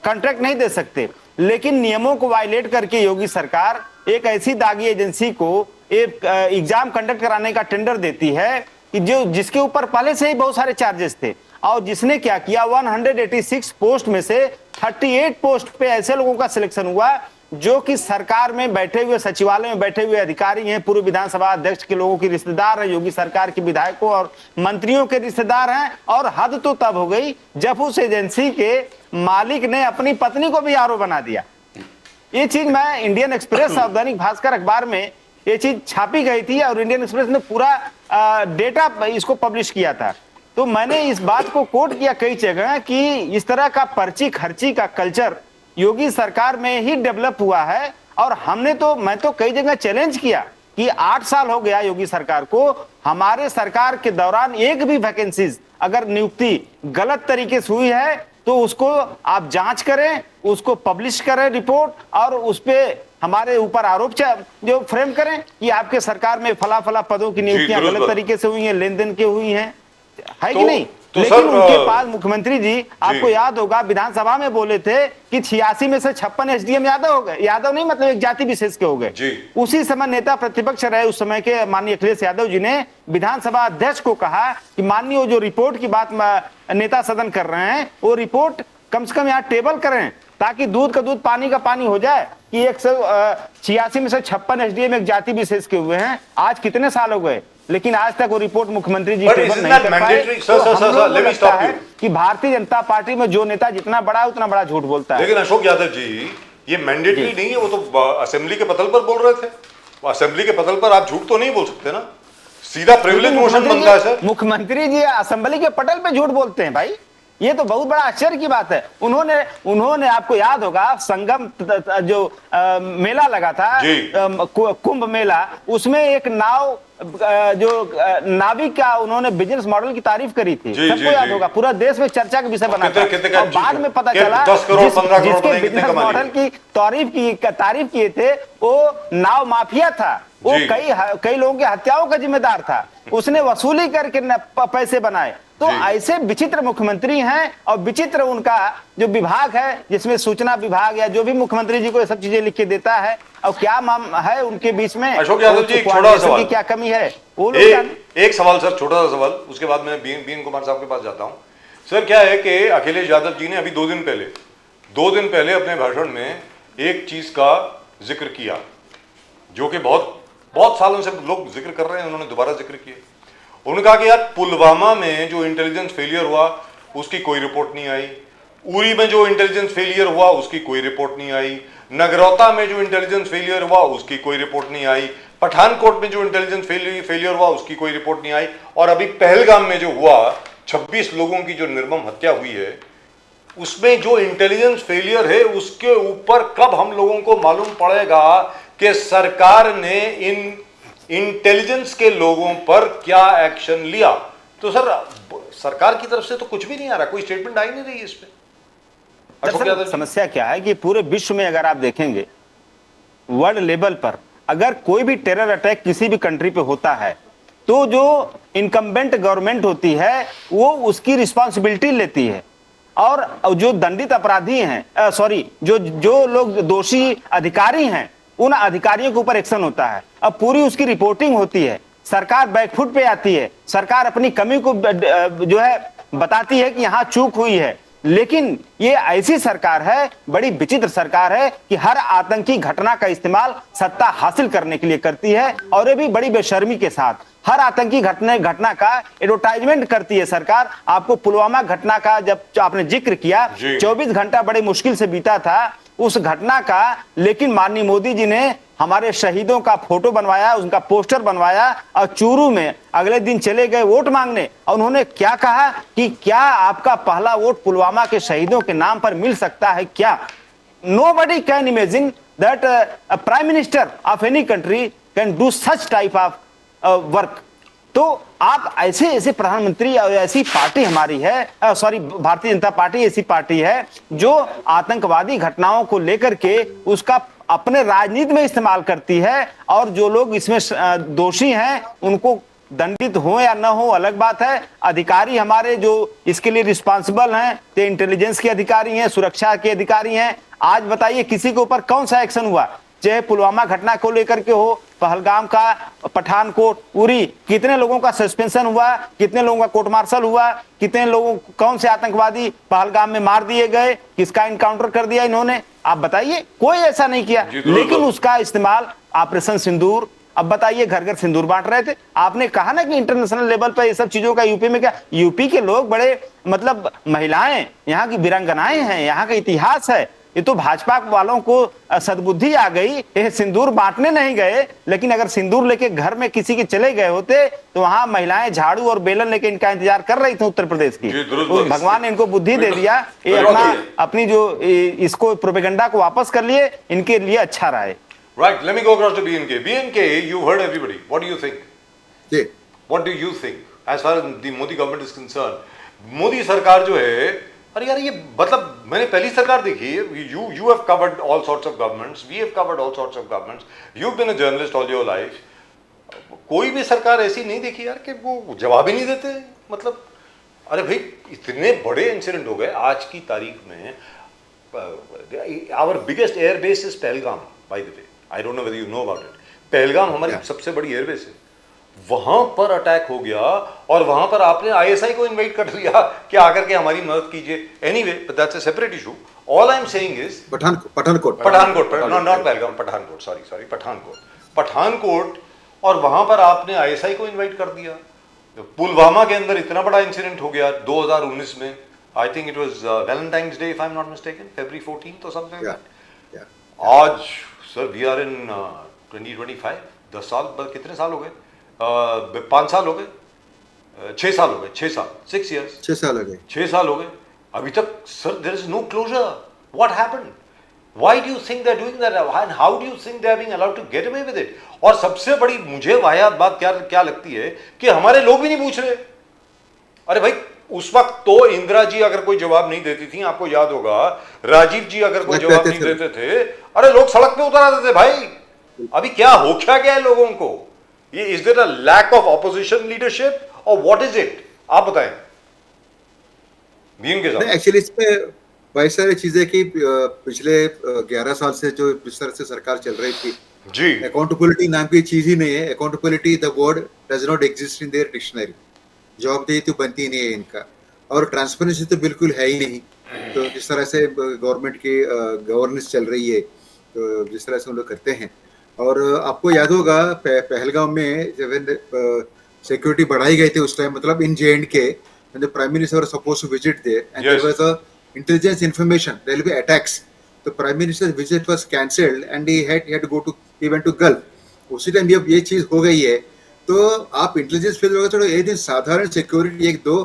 कॉन्ट्रैक्ट नहीं दे सकते, लेकिन नियमों को वायलेट करके योगी सरकार एक ऐसी दागी एजेंसी को एक एग्जाम कंडक्ट कराने का टेंडर देती है कि जिसके ऊपर पहले से ही बहुत सारे चार्जेस थे, और जिसने क्या किया 186 पोस्ट में से 38 पोस्ट पे ऐसे लोगों का सिलेक्शन हुआ जो कि सरकार में बैठे हुए, सचिवालय में बैठे हुए अधिकारी हैं, पूर्व विधानसभा अध्यक्ष के लोगों की रिश्तेदार हैं, योगी सरकार के विधायकों और मंत्रियों के रिश्तेदार हैं। और हद तो तब हो गई जब उस एजेंसी के मालिक ने अपनी पत्नी को भी आरओ बना दिया। ये चीज मैं इंडियन एक्सप्रेस और दैनिक भास्कर अखबार में ये चीज छापी गई थी और इंडियन एक्सप्रेस ने पूरा डेटा इसको पब्लिश किया था। तो मैंने इस बात को कोट किया कई जगह कि इस तरह का पर्ची खर्ची का कल्चर योगी सरकार में ही डेवलप हुआ है। और मैं तो कई जगह चैलेंज किया कि 8 साल हो गया योगी सरकार को, हमारे सरकार के दौरान एक भी वैकेंसीज अगर नियुक्ति गलत तरीके से हुई है तो उसको आप जांच करें, उसको पब्लिश करें रिपोर्ट, और उस पे हमारे ऊपर आरोप जो फ्रेम करें कि आपके सरकार में फला फला पदों की नियुक्तियां गलत तरीके से हुई हैं, लेन देन के हुई हैं, है कि नहीं। लेकिन उनके पास मुख्यमंत्री जी, आपको याद होगा विधानसभा में बोले थे कि 86 में से 56 एसडीएम यादव हो गए, यादव नहीं मतलब एक जाति विशेष के हो गए। उसी समय नेता प्रतिपक्ष रहे उस समय के माननीय अखिलेश यादव जी ने विधानसभा अध्यक्ष को कहा कि माननीय जो रिपोर्ट की बात नेता सदन कर रहे हैं वो रिपोर्ट कम से कम यहाँ टेबल करें ताकि दूध का दूध पानी का पानी हो जाए कि 186 में से 56 एसडीएम एक जाति विशेष के हुए हैं। आज कितने साल हो गए, लेकिन आज तक वो रिपोर्ट मुख्यमंत्री जी टेबल नहीं कर पाए। कि भारतीय जनता पार्टी में जो नेता जितना बड़ा है उतना बड़ा झूठ बोलता है। लेकिन अशोक यादव जी, ये मैंडेटरी नहीं है, वो तो असेंबली के पटल पर बोल रहे थे। असेंबली के पटल पर आप झूठ तो नहीं बोल सकते ना, सीधा प्रिविलेज मोशन बनता है सर। मुख्यमंत्री जी असेंबली के पटल पे झूठ बोलते हैं भाई, ये तो बहुत बड़ा आश्चर्य की बात है। उन्होंने आपको याद होगा संगम जो मेला लगा था, कुंभ मेला, उसमें एक नाव जो नाविक का उन्होंने बिजनेस मॉडल की तारीफ करी थी, सबको याद होगा, पूरा देश में चर्चा का विषय बना था। और बाद में पता चला जिसके बिजनेस मॉडल की तारीफ किए थे वो नाव माफिया था, वो कई लोगों की हत्याओं का जिम्मेदार था, उसने वसूली करके पैसे बनाए। तो ऐसे विचित्र मुख्यमंत्री हैं और विचित्र उनका जो विभाग है जिसमें सूचना विभाग या जो भी मुख्यमंत्री जी को ये सब चीजें लिख के देता है, और क्या है उनके बीच में। अशोक यादव जी, छोटा सवाल की क्या कमी है वो एक सवाल सर, छोटा सा सवाल, उसके बाद मैं बीएन कुमार साहब के पास जाता हूं। सर क्या है कि अखिलेश यादव जी ने अभी 2 दिन पहले अपने भाषण में एक चीज का जिक्र किया जो कि बहुत सालों से लोग जिक्र कर रहे हैं, उन्होंने दोबारा जिक्र किया। उन्होंने कहा कि यार पुलवामा में जो इंटेलिजेंस फेलियर हुआ उसकी कोई रिपोर्ट नहीं आई, उरी में जो इंटेलिजेंस फेलियर हुआ उसकी कोई रिपोर्ट नहीं आई, नगरोटा में जो इंटेलिजेंस फेलियर हुआ उसकी कोई रिपोर्ट नहीं आई, पठानकोट में जो इंटेलिजेंस फेलियर हुआ उसकी कोई रिपोर्ट नहीं आई, और अभी पहलगाम में जो हुआ 26 लोगों की जो निर्मम हत्या हुई है उसमें जो इंटेलिजेंस फेलियर है उसके ऊपर कब हम लोगों को मालूम पड़ेगा कि सरकार ने इन इंटेलिजेंस के लोगों पर क्या एक्शन लिया। तो सर सरकार की तरफ से तो कुछ भी नहीं आ रहा, कोई स्टेटमेंट आई नहीं रही है इसमें। समस्या क्या है कि पूरे विश्व में अगर आप देखेंगे वर्ल्ड लेवल पर अगर कोई भी टेरर अटैक किसी भी कंट्री पे होता है तो जो इनकम्बेंट गवर्नमेंट होती है वो उसकी रिस्पॉन्सिबिलिटी लेती है, और जो दंडित अपराधी हैं जो लोग दोषी अधिकारी हैं उन अधिकारियों के ऊपर एक्शन होता है। अब पूरी उसकी रिपोर्टिंग होती है, सरकार बैकफुट पे आती है, सरकार अपनी कमी को जो है बताती है कि यहाँ चूक हुई है, लेकिन ये ऐसी सरकार है, बड़ी विचित्र सरकार है कि हर आतंकी घटना का इस्तेमाल सत्ता हासिल करने के लिए करती है, और ये भी बड़ी बेशर्मी के साथ हर आतंकी घटना का एडवर्टाइजमेंट करती है सरकार। आपको पुलवामा घटना का जब आपने जिक्र किया, 24 घंटा बड़े मुश्किल से बीता था उस घटना का, लेकिन माननीय मोदी जी ने हमारे शहीदों का फोटो बनवाया, उनका पोस्टर बनवाया और चूरू में अगले दिन चले गए वोट मांगने, और उन्होंने क्या कहा कि क्या आपका पहला वोट पुलवामा के शहीदों के नाम पर मिल सकता है क्या? Nobody can imagine that a prime minister of any country can do such type of work. तो आप ऐसे प्रधानमंत्री और ऐसी पार्टी हमारी है, सॉरी भारतीय जनता पार्टी ऐसी पार्टी है जो आतंकवादी घटनाओं को लेकर के उसका अपने राजनीति में इस्तेमाल करती है, और जो लोग इसमें दोषी हैं उनको दंडित हो या न हो अलग बात है। अधिकारी हमारे जो इसके लिए रिस्पांसिबल हैं, तो इंटेलिजेंस के अधिकारी हैं, सुरक्षा के अधिकारी हैं। आज बताइए किसी के ऊपर कौन सा एक्शन हुआ, चाहे पुलवामा घटना को लेकर के हो, पहलगाम का, पठानकोट, उरी, कितने लोगों का सस्पेंशन हुआ, कितने लोगों का कोर्ट मार्शल हुआ, कितने लोगों, कौन से आतंकवादी पहलगाम में मार दिए गए, किसका इनकाउंटर कर दिया इन्होंने, आप बताइए। कोई ऐसा नहीं किया, लेकिन उसका इस्तेमाल ऑपरेशन सिंदूर, अब बताइए घर घर सिंदूर बांट रहे थे। आपने कहा ना कि इंटरनेशनल लेवल पर ये सब चीजों का यूपी में क्या, यूपी के लोग बड़े मतलब महिलाएं यहाँ की वीरांगनाएं हैं, यहाँ का इतिहास है। ये तो भाजपा वालों को सद्बुद्धि आ गई, ये सिंदूर बांटने नहीं गए, लेकिन अगर सिंदूर लेके घर में किसी के चले गए होते तो वहां महिलाएं झाड़ू और बेलन लेके इनका इंतजार कर रही थी उत्तर प्रदेश की। तो भगवान ने इनको बुद्धि दे दिया, ये अपनी जो इसको प्रोपेगेंडा को वापस कर लिए, इनके लिए अच्छा रहा है। Right, let me go across to BNK. BNK, you've heard everybody. What do you think? Ji, What do you think as far as the Modi government is concerned? Modi सरकार जो है, अरे यार ये मतलब मैंने पहली सरकार देखी है। You have covered all sorts of governments. We have covered all sorts of governments. You've been a journalist all your life. कोई भी सरकार ऐसी नहीं देखी यार कि वो जवाब ही नहीं देते। मतलब अरे भाई इतने बड़े इंसिडेंट हो गए आज की तारीख में। Our biggest air base is Pahalgam, by the way. I don't know whether you know about it. Pahalgam हमारी सबसे बड़ी एयरबेस है, वहां पर अटैक हो गया और वहां पर आपने आईएसआई को इनवाइट कर लिया कि आकर के हमारी मदद कीजिए। Anyway, but that's a separate issue. All I am saying is Pathankot, not Pahalgam, Pathankot, sorry Pathankot, और वहां पर आपने आईएसआई को इनवाइट कर दिया। पुलवामा के अंदर इतना बड़ा इंसिडेंट हो गया 2019 में, I think it was Valentine's day if I am not mistaken, February 14th और समथिंग लाइक दैट। आज सर वी आर इन 2025, 10 साल, कितने साल हो गए? 5 साल हो गए, 6 साल हो गए, 6 साल, 6 years, 6 साल हो गए, 6 साल हो गए अभी तक। Sir there is no closure. What happened? Why do you think they are doing that and how do you think they are being allowed to get away with it? और सबसे बड़ी मुझे वाहियात बात क्या लगती है कि हमारे लोग भी नहीं पूछ रहे। अरे भाई उस वक्त तो इंदिरा जी अगर कोई जवाब नहीं देती थी, आपको याद होगा, राजीव जी अगर कोई जवाब नहीं देते थे, अरे लोग सड़क पे उतर आते थे भाई। अभी क्या गया है लोगों को? ये is there a lack of opposition leadership और व्हाट इज इट? आप बताएं बीएम के साथ। एक्चुअली इसमें बहुत सारी चीजें कि पिछले 11 साल से जो इस तरह से सरकार चल रही थी जी, अकाउंटेबिलिटी नाम की चीज ही नहीं है। Accountability the word does not exist in their dictionary. जवाबदेही तो बनती नहीं है इनका, और ट्रांसपेरेंसी तो बिल्कुल है ही नहीं। तो जिस तरह से गवर्नमेंट की गवर्नेंस चल रही है, तो जिस तरह से हम लोग करते हैं, और आपको याद होगा पहलगाम में जब सिक्योरिटी बढ़ाई गई थी उस टाइम, मतलब इन J&K, when the prime minister was supposed to visit there and Yes. there was a intelligence information there will be attacks. The prime minister's visit was cancelled and he went to Gulf. उसी time जब ये चीज हो गई है तो आप intelligence field होगा, चलो एक दिन साधारण सिक्योरिटी 1-2,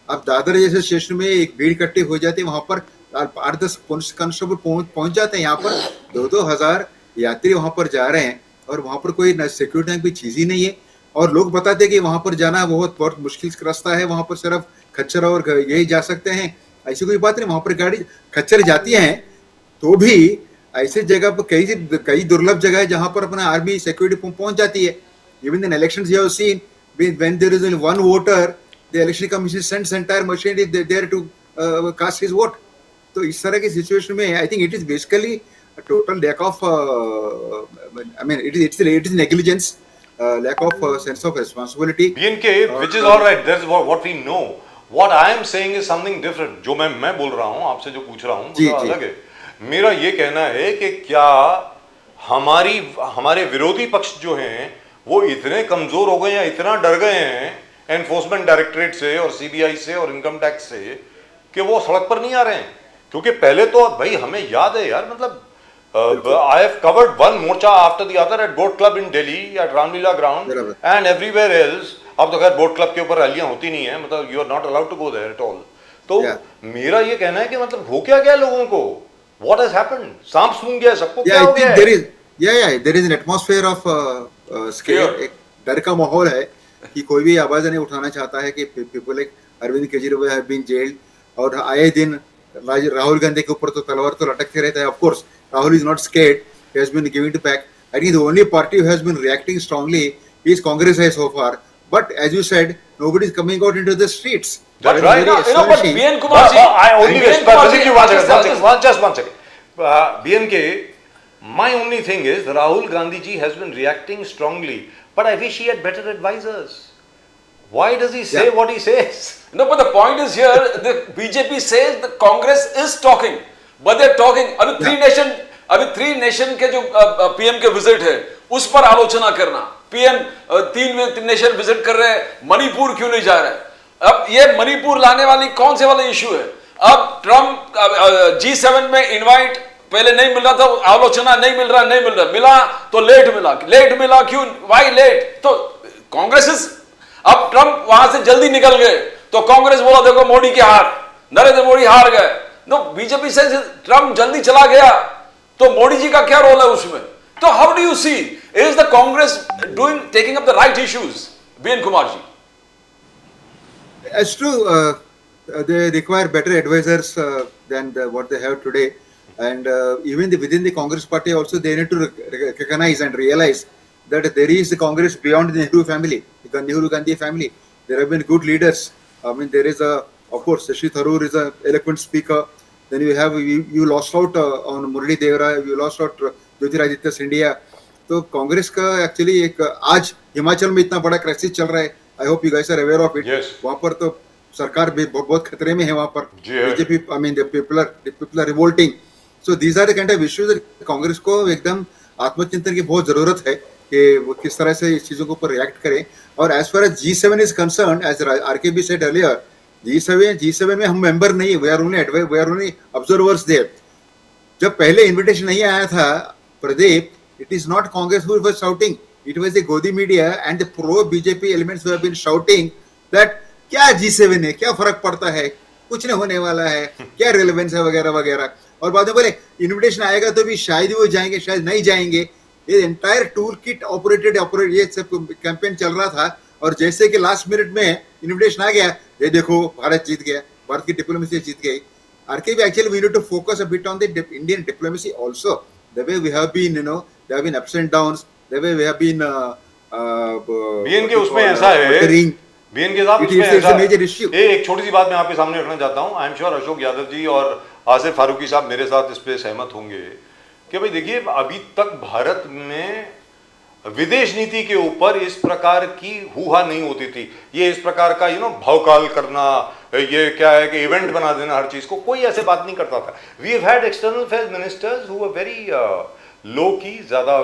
आप दादर जैसे स्टेशन में एक भीड़ इकट्ठी हो जाती है, वहां पर 8-10 पुलिस कांस्टेबल पहुंच जाते हैं। यहाँ पर 2-2 हजार यात्री वहां पर जा रहे हैं और वहां पर कोई सिक्योरिटी की कोई चीज ही नहीं है, और लोग बताते हैं कि वहां पर जाना बहुत मुश्किल रास्ता है, वहां पर सिर्फ खच्चर और यही जा सकते हैं। ऐसी कोई बात नहीं, वहां पर गाड़ी खच्चर जाती हैं, तो भी ऐसे जगह पर कई दुर्लभ जगह है जहां पर अपना आर्मी सिक्योरिटी पहुंच जाती है। Even in elections you have seen when there is only one voter, the election commission sends entire machinery there to cast his vote. तो इस तरह की सिचुएशन में I think it is basically a total lack of I mean it is negligence, lack of sense of responsibility. BNK, which is all right, that's what we know. What I am saying is something different. जो मैं बोल रहा हूँ, आपसे जो पूछ रहा हूँ जी, वो जी। अलग है. मेरा ये कहना है कि क्या हमारे विरोधी पक्ष जो हैं वो इतने कमजोर हो गए या इतना डर गए हैं एनफोर्समेंट डायरेक्टरेट से और सीबीआई से और इनकम टैक्स से कि वो सड़क पर नहीं आ रहे हैं. क्योंकि पहले तो भाई हमें याद है यार, मतलब I have covered one morcha after the other at Boat Club in Delhi, at Ramlila ground बराबर. and everywhere else. अब तो खैर बोट क्लब के ऊपर रैलियां होती नहीं है, मतलब you are not allowed to go there at all. तो Yeah. मेरा ये कहना है कि मतलब हो क्या गया लोगों को, व्हाट हैज हैपेंड, सांप सूंघ गया सबको, क्या Yeah, हो I गया think है? there is an atmosphere of scare. Fear. एक डर का माहौल है कि कोई भी आवाज नहीं उठाना चाहता है कि people like Arvind Kejriwal have been jailed, और आए दिन राहुल गांधी के ऊपर तो तलवार तो लटकते रहता है. Of course Rahul is not scared, he has been giving back. I think the only party who has been reacting strongly is Congress so far. But as you said, nobody is coming out into the streets. That's That is right. very But astonishing. BN Kumar ji, I only BN wish, Kumar ji, basically one just- second, just one second. BNK, my only thing is Rahul Gandhi ji has been reacting strongly, but I wish he had better advisors. Why does he say Yeah. what he says? No, but the point is here, the BJP says the Congress is talking, but they're talking. अभी three nation के जो PM के visit है उस पर आलोचना करना. PM तीन नेशन विजिट कर रहे हैं, मणिपुर क्यों नहीं जा रहे हैं? अब ये मणिपुर लाने वाली कौन से वाला इशू है? अब ट्रम्प G7 में इनवाइट पहले नहीं मिल रहा था, आलोचना नहीं मिल रहा, मिला तो लेट मिला क्यों, वाई लेट? तो कांग्रेस, अब ट्रम्प वहां से जल्दी निकल गए तो कांग्रेस बोला देखो मोदी की हार, नरेंद्र मोदी हार गए. नो, बीजेपी से ट्रम्प जल्दी चला गया तो मोदी जी का क्या रोल है उसमें? तो how do you see, is the Congress taking up the right issues? BN Kumar ji. It's true. They require better advisors than what they have today, and even within the Congress party also they need to recognize and realize that there is a Congress beyond the Nehru family, the Nehru Gandhi family. There have been good leaders. I mean, there is of course, Shashi Tharoor is an eloquent speaker. Then you lost out on Murali Devara, you lost out Jyotiraditya Scindia. तो कांग्रेस का actually एक आज हिमाचल में इतना बड़ा crisis चल रहा है. I hope you guys are aware of it. Yes. वहाँ पर तो सरकार भी बहुत खतरे में है. वहाँ पर जी है. BJP, I mean the people are revolting. So these are the kind of issues. Congress को एकदम आत्मचिंतन की बहुत जरूरत है कि वो किस तरह से इस चीजों के ऊपर रिएक्ट करें. और as far as G7 is concern, as RKB said earlier, G7 में हम मेंबर नहीं, we are only observers there. जब पहले इनविटेशन नहीं आया था Pradeep, it is not Congress who was shouting, it was the Godi media and the pro BJP elements who have been shouting that क्या G7 है, क्या फर्क पड़ता है, कुछ नहीं होने वाला है, क्या रिलेवेंस है वगैरह वगैरह. और बाद में बोले इनविटेशन आएगा तो भी शायद वो जाएंगे, शायद नहीं जाएंगे. ये एंटायर टूल किट ऑपरेट ये सब कैंपेन चल रहा था. और जैसे कि लास्ट मिनट में इनविटेशन आ गया, ये देखो भारत जीत गया, भारत की डिप्लोमेसी जीत गई. RKB actually we need to focus a bit on the Indian diplomacy also. The way we have been, there have been ups and downs. The way we have been. BN के उसमें ऐसा है, BN के साथ It उसमें is ऐसा a major issue. एक छोटी सी बात मैं आपके सामने रखना चाहता हूँ. I am sure Ashok Yadav ji और आसिफ फारूकी साहब मेरे साथ इस पे सहमत होंगे कि भाई देखिए, अभी तक भारत में विदेश नीति के ऊपर इस प्रकार की हुआ नहीं होती थी. ये इस प्रकार का भावकाल करना, ये क्या है कि इवेंट बना देना हर चीज को, कोई ऐसे बात नहीं करता था. We have had external affairs ministers who were very low key, ज्यादा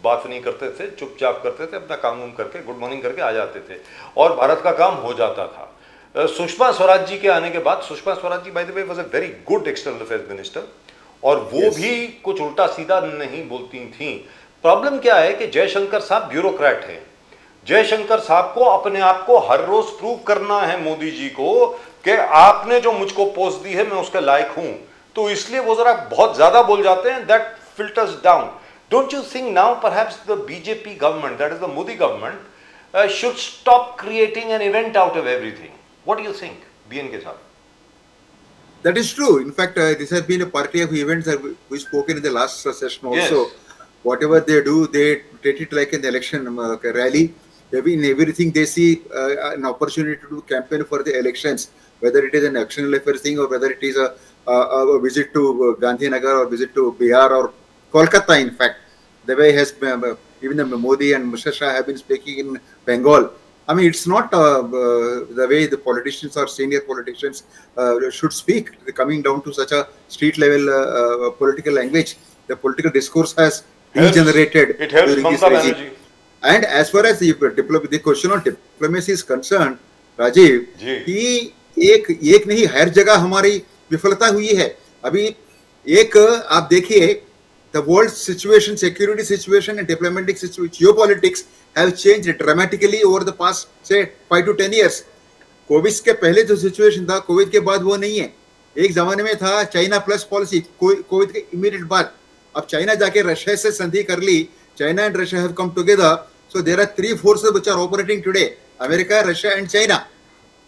बात नहीं करते थे, चुपचाप करते थे, अपना काम करके गुड मॉर्निंग करके आ जाते थे और भारत का काम हो जाता था. सुषमा स्वराज जी के आने के बाद, Sushma Swaraj ji by the way was a very good external affairs minister, और वो भी कुछ उल्टा सीधा नहीं बोलती थी. प्रॉब्लम क्या है कि जयशंकर साहब ब्यूरोक्रेट हैं. जयशंकर साहब को अपने आप को हर रोज प्रूव करना है मोदी जी को कि आपने जो मुझको पोस्ट दी है मैं उसके लायक हूं. तो इसलिए वो जरा बहुत ज्यादा बोल जाते हैं. That filters down. Don't you think now perhaps the BJP government, that is the Modi government, should stop creating an event out of everything? What do you think, BNK sahab? That is true. In fact, this has been a party of events that we spoken in the last session also. Yes. Whatever they do, they treat it like an election rally. In everything they see an opportunity to do campaign for the elections, whether it is an external affairs thing or whether it is a visit to Gandhinagar or visit to Bihar or Kolkata. In fact, the way has even the Modi and Mr. Shah have been speaking in Bengal. I mean, it's not the way the politicians or senior politicians should speak, coming down to such a street level political language. The political discourse has degenerated It helps during this Mamata regime. Banerjee. And as far as the question on diplomacy is concerned, Rajiv, ji. कि एक नहीं, हर जगह हमारी विफलता हुई है। अभी एक आप देखिए, the world situation, security situation and diplomatic situation, geopolitics have changed dramatically over the past say 5 to 10 years. Covid के पहले जो सिचुएशन था, कोविड के बाद वो नहीं है। एक जमाने में था चाइना प्लस पॉलिसी, कोविड के इमीडिएट बाद। अब चाइना जाके रशिया से संधि कर ली, China and Russia have come together, so there are three forces which are operating today: America, Russia and China,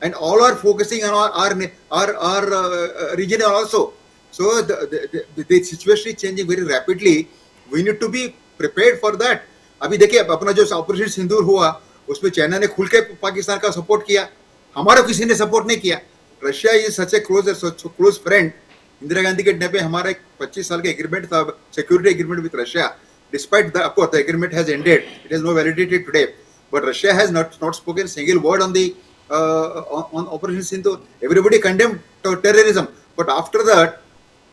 and all are focusing on our region also. So the situation is changing very rapidly. We need to be prepared for that. अभी देखिए, अपना जो operation सिंदूर हुआ, उसमें China ने खुल के पाकिस्तान का सपोर्ट किया, हमारा किसी ने सपोर्ट नहीं किया। Russia is such A close friend. Indira Gandhi के टाइम पे हमारा एक 25 साल का एग्रीमेंट था, security agreement with Russia. Despite the, of course, the agreement has ended, it has no validity today. But Russia has not spoken a single word on the on Operation Sindoor. Everybody condemned terrorism, but after that,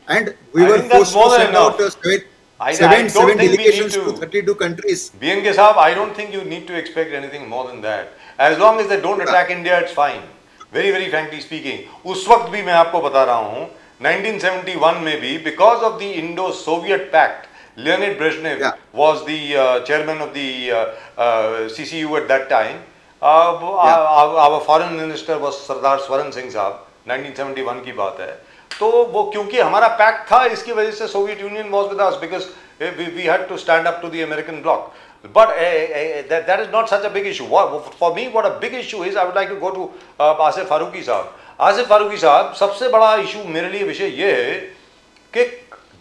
and we I were think that's forced to more than send out enough. I seven don't think we need delegations to- to 32 countries. BNK Saab, I don't think you need to expect anything more than that. As long as they don't attack India, it's fine. Very, very frankly speaking, उस वक्त भी मैं आपको बता रहा हूँ, 1971 में भी, because of the Indo-Soviet Pact, Leonid Brezhnev Yeah. was the chairman of the CCU at that time. Our foreign minister was Sardar Swaran Singh साहब, 1971 की बात है। तो वो क्योंकि हमारा पैक्ट था, इसकी वजह से Soviet union was with us because we had to stand up to the American bloc. But that is not such a big issue. For me, what a big issue is, I would like to go to Asif Faruqi साहब। आसिफ फारूकी साहब, सबसे बड़ा issue मेरे लिए विषय ये है कि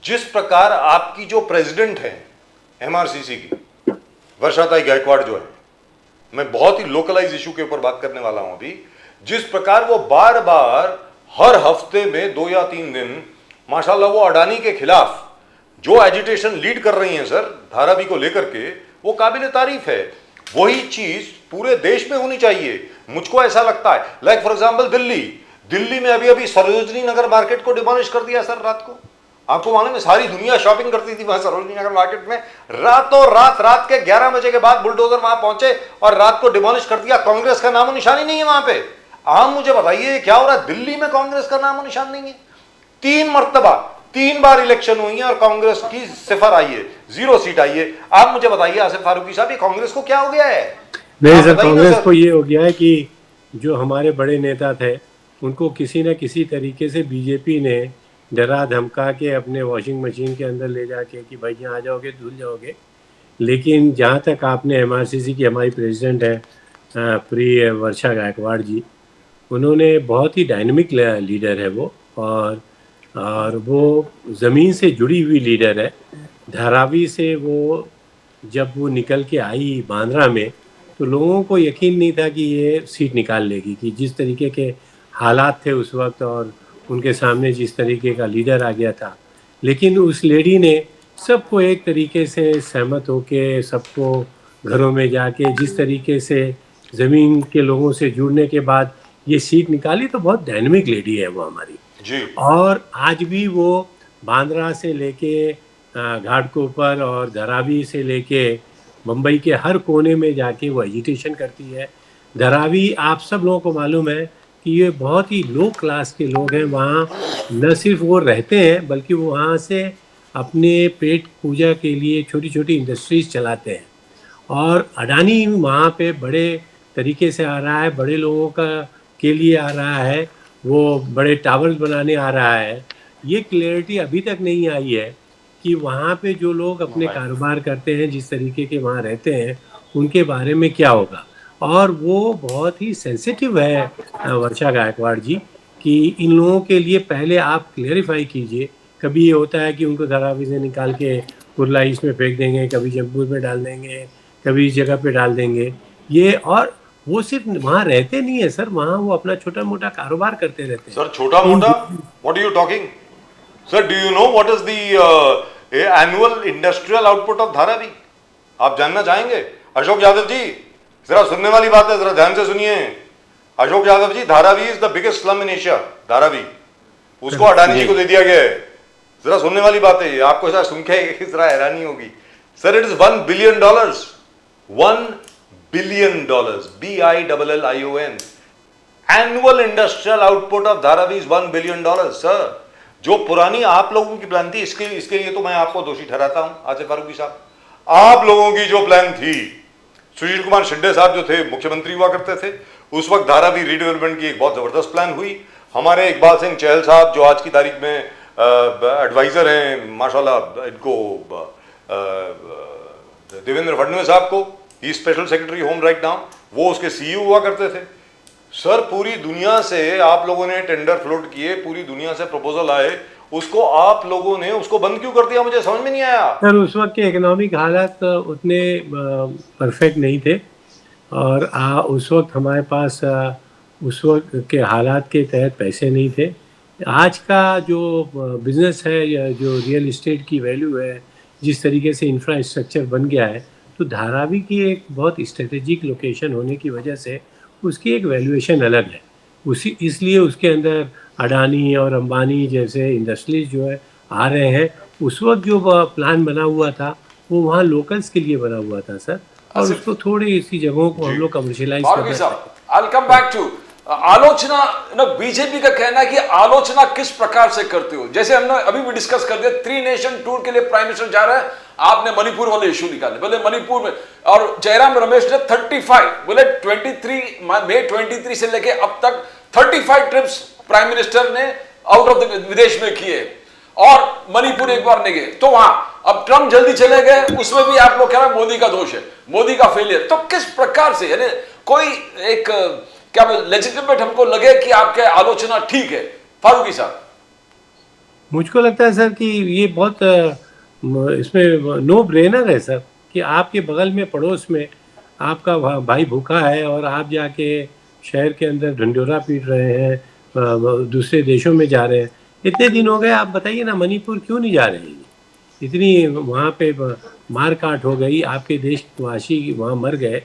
जिस प्रकार आपकी जो प्रेसिडेंट है एमआरसीसी की, वर्षाताई गायकवाड़ जो है, मैं बहुत ही लोकलाइज इशू के ऊपर बात करने वाला हूं अभी, जिस प्रकार वो बार बार हर हफ्ते में 2 या 3 दिन माशाल्लाह वो अडानी के खिलाफ जो एजिटेशन लीड कर रही हैं सर, धारावी को लेकर के, वो काबिल तारीफ है। वही चीज पूरे देश में होनी चाहिए, मुझको ऐसा लगता है। लाइक फॉर एग्जांपल दिल्ली में अभी अभी सरोजनी नगर मार्केट को डिमोलिश कर दिया सर रात को। आपको मालूम है, सारी दुनिया शॉपिंग करती थी वहां सरोजनी नगर मार्केट में, रातों रात के 11 बजे के बाद बुलडोजर वहां पहुंचे और रात को डिमोलिश कर दिया। कांग्रेस का नामो निशान ही नहीं है वहां पे। आप मुझे बताइए क्या हो रहा है? दिल्ली में कांग्रेस का नामो निशान नहीं है। 3 बार इलेक्शन हुई है और कांग्रेस की सिफर आई है, 0 सीट आई है। आप मुझे बताइए आसिफ फारूकी साहब, ये कांग्रेस को क्या हो गया है? नहीं सर, कांग्रेस को ये हो गया है कि जो हमारे बड़े नेता थे उनको किसी न किसी तरीके से बीजेपी ने डरा धमका के अपने वॉशिंग मशीन के अंदर ले जाके कि भाई यहाँ आ जाओगे धुल जाओगे। लेकिन जहाँ तक आपने एमआरसीसी की हमारी प्रेसिडेंट है प्रिय वर्षा गायकवाड़ जी, उन्होंने बहुत ही डायनेमिक लीडर है वो, और वो ज़मीन से जुड़ी हुई लीडर है। धारावी से वो जब वो निकल के आई बांद्रा में, तो लोगों को यकीन नहीं था कि ये सीट निकाल लेगी, कि जिस तरीके के हालात थे उस वक्त और उनके सामने जिस तरीके का लीडर आ गया था। लेकिन उस लेडी ने सबको एक तरीके से सहमत होके, सबको घरों में जाके जिस तरीके से ज़मीन के लोगों से जुड़ने के बाद ये सीट निकाली, तो बहुत डायनेमिक लेडी है वो हमारी जी। और आज भी वो बांद्रा से लेके घाटकोपर और धारावी से लेके मुंबई के हर कोने में जाके वो एजिटेशन करती है। धारावी आप सब लोगों को मालूम है कि ये बहुत ही लो क्लास के लोग हैं। वहाँ न सिर्फ वो रहते हैं बल्कि वो वहाँ से अपने पेट पूजा के लिए छोटी छोटी इंडस्ट्रीज चलाते हैं। और अडानी वहाँ पे बड़े तरीके से आ रहा है, बड़े लोगों का के लिए आ रहा है, वो बड़े टावर्स बनाने आ रहा है। ये क्लैरिटी अभी तक नहीं आई है कि वहाँ पे जो लोग अपने कारोबार करते हैं, जिस तरीके के वहाँ रहते हैं, उनके बारे में क्या होगा। और वो बहुत ही सेंसिटिव है वर्षा गायकवाड़ जी, कि इन लोगों के लिए पहले आप क्लेरिफाई कीजिए। कभी ये होता है कि उनको धारावी से निकाल के कुरला ईस्ट में फेंक देंगे, कभी जमपुर में डाल देंगे, कभी इस जगह पे डाल देंगे ये। और वो सिर्फ वहाँ रहते नहीं है सर, वहाँ वो अपना छोटा मोटा कारोबार करते रहते हैं। सर छोटा मोटा, what are you talking sir? Do you know what is the annual industrial output of Dharavi? आप जानना चाहेंगे? अशोक यादव जी जरा सुनने वाली बात है, जरा ध्यान से सुनिए। Ashok Yadav ji, Dharavi is the biggest slum in Asia, Dharavi, उसको अडानी जी को दे दिया गया है। जरा सुनने वाली बात है ये, आपको ऐसा सुन के जरा हैरानी होगी। Sir, it is $1 billion, $1 billion, BILLION, annual industrial output of Dharavi is $1 billion। Sir, जो पुरानी आप लोगों की प्लान थी, इसके लिए तो मैं आपको दोषी ठहराता हूं आसिफ फारूकी साहब। आप लोगों की जो प्लान थी, सुशील कुमार शिंदे साहब जो थे मुख्यमंत्री हुआ करते थे, उस वक्त धारावी रीडेवलपमेंट की एक बहुत जबरदस्त प्लान हुई। हमारे इकबाल सिंह चहल साहब जो आज की तारीख में एडवाइजर हैं, माशाल्लाह, इनको देवेंद्र फडणवीस साहब को, ही special secretary home right now, वो उसके सीईओ हुआ करते थे। सर, पूरी दुनिया से आप लोगों ने टेंडर फ्लोट किए, पूरी दुनिया से प्रपोजल आए, उसको आप लोगों ने उसको बंद क्यों कर दिया? मुझे समझ में नहीं आया। सर, उस वक्त के इकोनॉमिक हालात उतने परफेक्ट नहीं थे, और उस वक्त हमारे पास उस वक्त के हालात के तहत पैसे नहीं थे। आज का जो बिज़नेस है या जो रियल इस्टेट की वैल्यू है, जिस तरीके से इंफ्रास्ट्रक्चर बन गया है, तो धारावी की एक बहुत स्ट्रेटेजिक लोकेशन होने की वजह से उसकी एक वैल्यूएशन अलग है। उसी इसलिए उसके अंदर अडानी और अंबानी जैसे इंडस्ट्रीज जो है आ रहे हैं। उस वक्त जो प्लान बना हुआ था वो वहाँ लोकल्स के लिए बना हुआ था सर, और उसको थोड़ी इसी जगहों को हम लोग कमर्शियलाइज कर रहे हैं। I'll come back to आलोचना। बीजेपी का कहना है कि आलोचना किस प्रकार से करते हो, जैसे हमने अभी भी डिस्कस कर दिया, 3 नेशन टूर के लिए प्राइम मिनिस्टर जा रहा है, आपने मणिपुर वाले इशू निकाले, बोले मणिपुर में, और जयराम रमेश ने 35 बोले 23 मई 23 से लेके अब तक 35 ट्रिप्स प्राइम मिनिस्टर ने आउट ऑफ द विदेश में किए, और मणिपुर एक बार नहीं गए। तो वहां अब ट्रम्प जल्दी चले गए, उसमें भी आप लोग कह रहे हैं मोदी का दोष है, मोदी का फेलियर। तो किस प्रकार से, यानी कोई एक क्या लेजिटिमेट हमको लगे कि आपके आलोचना ठीक है? फारूकी साहब, मुझको लगता है सर कि ये बहुत इसमें नो ब्रेनर है सर, कि आपके बगल में पड़ोस में आपका भाई भूखा है और आप जाके शहर के अंदर ढंढोरा पीट रहे हैं, दूसरे देशों में जा रहे हैं। इतने दिन हो गए, आप बताइए ना, मणिपुर क्यों नहीं जा रहे हैं? इतनी वहाँ पे मार काट हो गई, आपके देशवासी वहाँ मर गए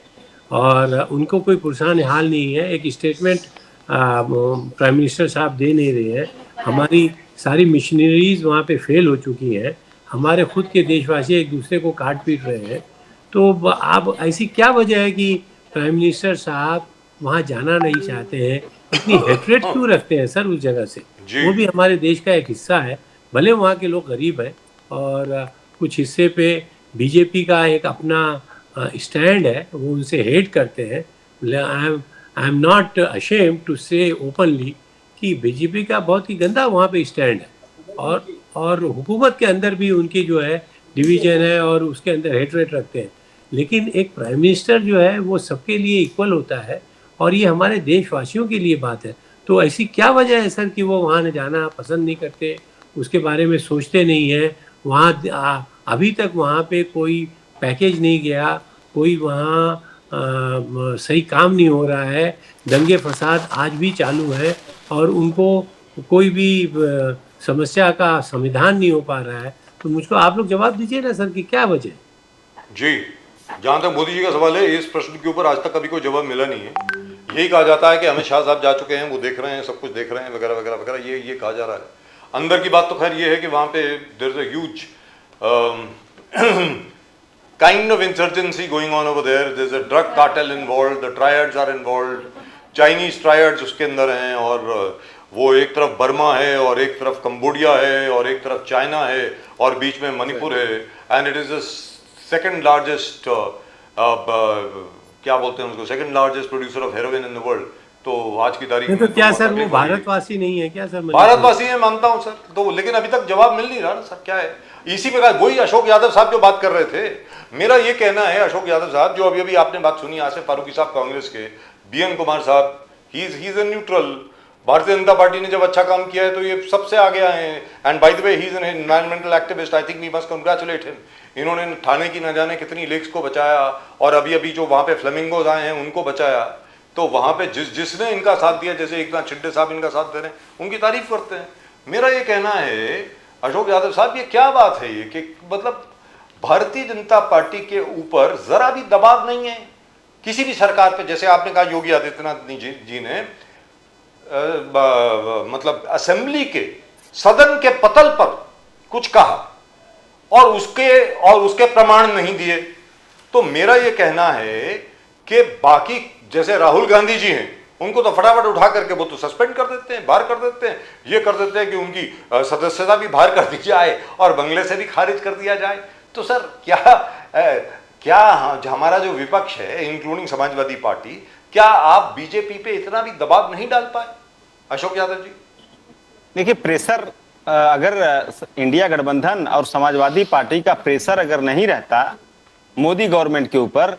और उनको कोई पुरसान हाल नहीं है। एक स्टेटमेंट प्राइम मिनिस्टर साहब दे नहीं रहे हैं। हमारी सारी मशीनरीज वहाँ पे फेल हो चुकी हैं, हमारे खुद के देशवासी एक दूसरे को काट पीट रहे हैं। तो आप ऐसी क्या वजह है कि प्राइम मिनिस्टर साहब वहाँ जाना नहीं चाहते हैं? इतनी हेट्रेट क्यों रखते हैं सर उस जगह से? वो भी हमारे देश का एक हिस्सा है, भले वहाँ के लोग गरीब हैं और कुछ हिस्से पे बीजेपी का एक अपना स्टैंड है, वो उनसे हेट करते हैं। I am not ashamed to say openly कि बीजेपी का बहुत ही गंदा वहाँ पे स्टैंड है, और हुकूमत के अंदर भी उनकी जो है डिवीजन है और उसके अंदर हेटरेट रखते हैं। लेकिन एक प्राइम मिनिस्टर जो है वो सबके लिए इक्वल होता है, और ये हमारे देशवासियों के लिए बात है। तो ऐसी क्या वजह है सर कि वो वहाँ जाना पसंद नहीं करते, उसके बारे में सोचते नहीं हैं? वहाँ अभी तक वहाँ पे कोई पैकेज नहीं गया, कोई वहाँ सही काम नहीं हो रहा है, दंगे फसाद आज भी चालू है, और उनको कोई भी समस्या का समाधान नहीं हो पा रहा है। तो मुझको आप लोग जवाब दीजिए ना सर कि क्या वजह? जी, जहां तक मोदी जी का सवाल है, इस प्रश्न के ऊपर आज तक कभी कोई जवाब मिला नहीं है। यही कहा जाता है कि अमित शाह साहब जा चुके हैं, वो देख रहे हैं, सब कुछ देख रहे हैं, वगैरह वगैरह वगैरह, ये कहा जा रहा है। अंदर की बात तो खैर ये है कि वहाँ पे there is a huge kind of insurgency going on over there. There's a drug cartel involved, the triads are involved, Chinese triads उसके अंदर हैं, और वो एक तरफ बर्मा है और एक तरफ कंबोडिया है और एक तरफ चाइना है और बीच में मणिपुर है, and it is the second largest क्या बोलते हैं उसको, second largest producer of heroin in the world. तो आज की तारीख में तो क्या सर वो भारतवासी नहीं है क्या सर? भारतवासी है, मानता हूं सर, तो लेकिन अभी तक जवाब मिल नहीं रहा ना सर, क्या है इसी पे? वही अशोक यादव साहब जो बात कर रहे थे, मेरा ये कहना है, अशोक यादव साहब जो अभी अभी आपने बात सुनी आसिफ फारूकी साहब कांग्रेस के, बीएन कुमार साहब, he is a neutral. Bharatiya Janata party ने जब अच्छा काम किया है तो ये सबसे आगे आए हैं, and by the way he is an environmental activist, I think we must congratulate him. इन्होंने ठाणे की न जाने कितनी लेक्स को बचाया, और अभी अभी जो वहाँ पे फ्लेमिंगोज आए हैं उनको बचाया। तो वहाँ पे जिसने इनका साथ दिया, जैसे एक नाथ शिंदे साहब इनका साथ दे रहे हैं, उनकी तारीफ करते हैं। मेरा ये कहना है अशोक यादव साहब, ये क्या बात है ये कि मतलब भारतीय जनता पार्टी के ऊपर जरा भी दबाव नहीं है किसी भी सरकार पे, जैसे आपने कहा योगी आदित्यनाथ जी ने मतलब असेंबली के सदन के पटल पर कुछ कहा और उसके प्रमाण नहीं दिए, तो मेरा यह कहना है कि बाकी जैसे राहुल गांधी जी हैं, उनको तो फटाफट उठा करके वो तो सस्पेंड कर देते हैं, बाहर कर देते हैं, ये कर देते हैं कि उनकी सदस्यता भी बाहर कर दी जाए और बंगले से भी खारिज कर दिया जाए। तो सर क्या हमारा जो विपक्ष है इंक्लूडिंग समाजवादी पार्टी, क्या आप बीजेपी पे इतना भी दबाव नहीं डाल पाए? अशोक यादव जी देखिए, प्रेशर अगर इंडिया गठबंधन और समाजवादी पार्टी का प्रेशर अगर नहीं रहता मोदी गवर्नमेंट के ऊपर,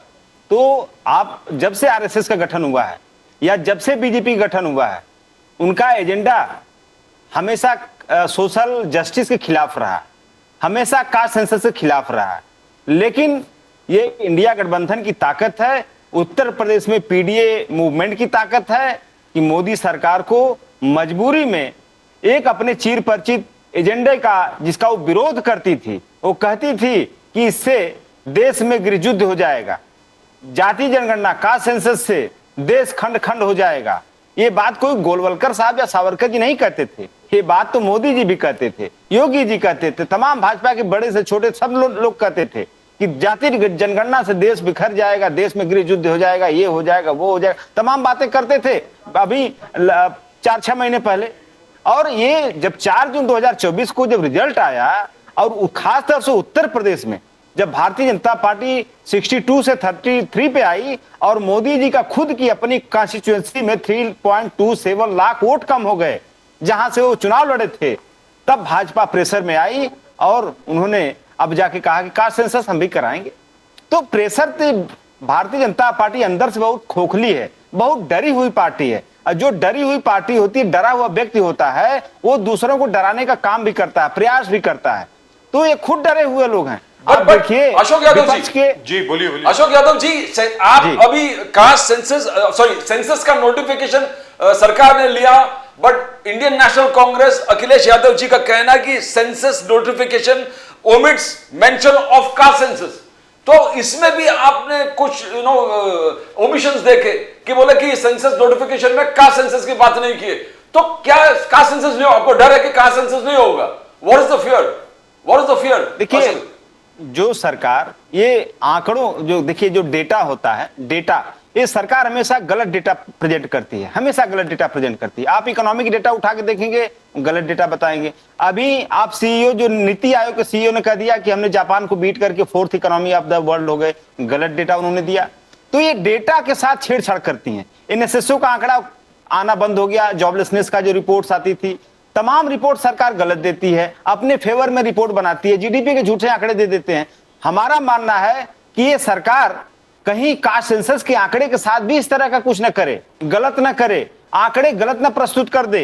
तो आप जब से आरएसएस का गठन हुआ है या जब से बीजेपी गठन हुआ है, उनका एजेंडा हमेशा सोशल जस्टिस के खिलाफ रहा, हमेशा कास्ट सेंसस के खिलाफ रहा। लेकिन ये इंडिया गठबंधन की ताकत है, उत्तर प्रदेश में पीडीए मूवमेंट की ताकत है कि मोदी सरकार को मजबूरी में एक अपने चिर परिचित एजेंडे का, जिसका वो विरोध करती थी, वो कहती थी कि इससे देश में गृहयुद्ध हो जाएगा, जाति जनगणना कास्ट सेंसस से देश खंड खंड हो जाएगा। ये बात कोई गोलवलकर साहब या सावरकर जी नहीं कहते थे, ये बात तो मोदी जी भी कहते थे, योगी जी कहते थे, तमाम भाजपा के बड़े से छोटे सब लोग कहते थे कि जाति जनगणना से देश बिखर जाएगा, देश में गृहयुद्ध हो जाएगा, ये हो जाएगा, वो हो जाएगा, तमाम बातें करते थे अभी 4-6 महीने पहले। और ये जब 4 जून 2024 को जब रिजल्ट आया, और खास तौर से उत्तर प्रदेश में जब भारतीय जनता पार्टी 62 से 33 पे आई और मोदी जी का खुद की अपनी कॉन्स्टिट्यूएंसी में 3.27 लाख वोट कम हो गए जहां से वो चुनाव लड़े थे, तब भाजपा प्रेशर में आई और उन्होंने अब जाके कहा कि कास्ट सेंसस हम भी कराएंगे। तो प्रेशर से भारतीय जनता पार्टी अंदर से बहुत खोखली है, बहुत डरी हुई पार्टी है, और जो डरी हुई पार्टी होती है, डरा हुआ व्यक्ति होता है, वो दूसरों को डराने का काम भी करता है, प्रयास भी करता है। तो ये खुद डरे हुए लोग हैं। आप देखिए अशोक यादव जी बोलिए। अशोक यादव जी, आप अभी कास्ट सेंसस सेंसस का नोटिफिकेशन सरकार ने लिया, but Indian National Congress Akhilesh Yadav ji का कहना है कि census notification omits mention of caste census. तो इसमें भी आपने कुछ ओमिशंस देखे कि बोले कि सेंसस नोटिफिकेशन में कास्ट सेंसस की बात नहीं की है। तो क्या कास्ट सेंसस नहीं हो? आपको डर है कि कास्ट सेंसस नहीं होगा? What is the fear? What is the fear? देखिए, जो सरकार ये आंकड़ों, जो देखिए जो डेटा होता है, डेटा, ये सरकार हमेशा गलत डेटा प्रेजेंट करती है, हमेशा गलत डेटा प्रेजेंट करती है। आप इकोनॉमिक डेटा उठा के देखेंगे, गलत डेटा बताएंगे। अभी आप सीईओ, जो नीति आयोग के सीईओ ने कह दिया कि हमने जापान को बीट करके 4th economy of the world हो गए, गलत डेटा उन्होंने दिया। तो ये डेटा के साथ छेड़छाड़ करती हैं। एनएसएसओ का आंकड़ा आना बंद हो गया, जॉबलेसनेस का जो रिपोर्ट्स आती थी, तमाम रिपोर्ट सरकार गलत देती है, अपने फेवर में रिपोर्ट बनाती है, जीडीपी के झूठे आंकड़े दे देते हैं। हमारा मानना है कि ये सरकार कहीं कास्ट सेंसस के आंकड़े के साथ भी इस तरह का कुछ न करे, गलत न करे, आंकड़े गलत न प्रस्तुत कर दे।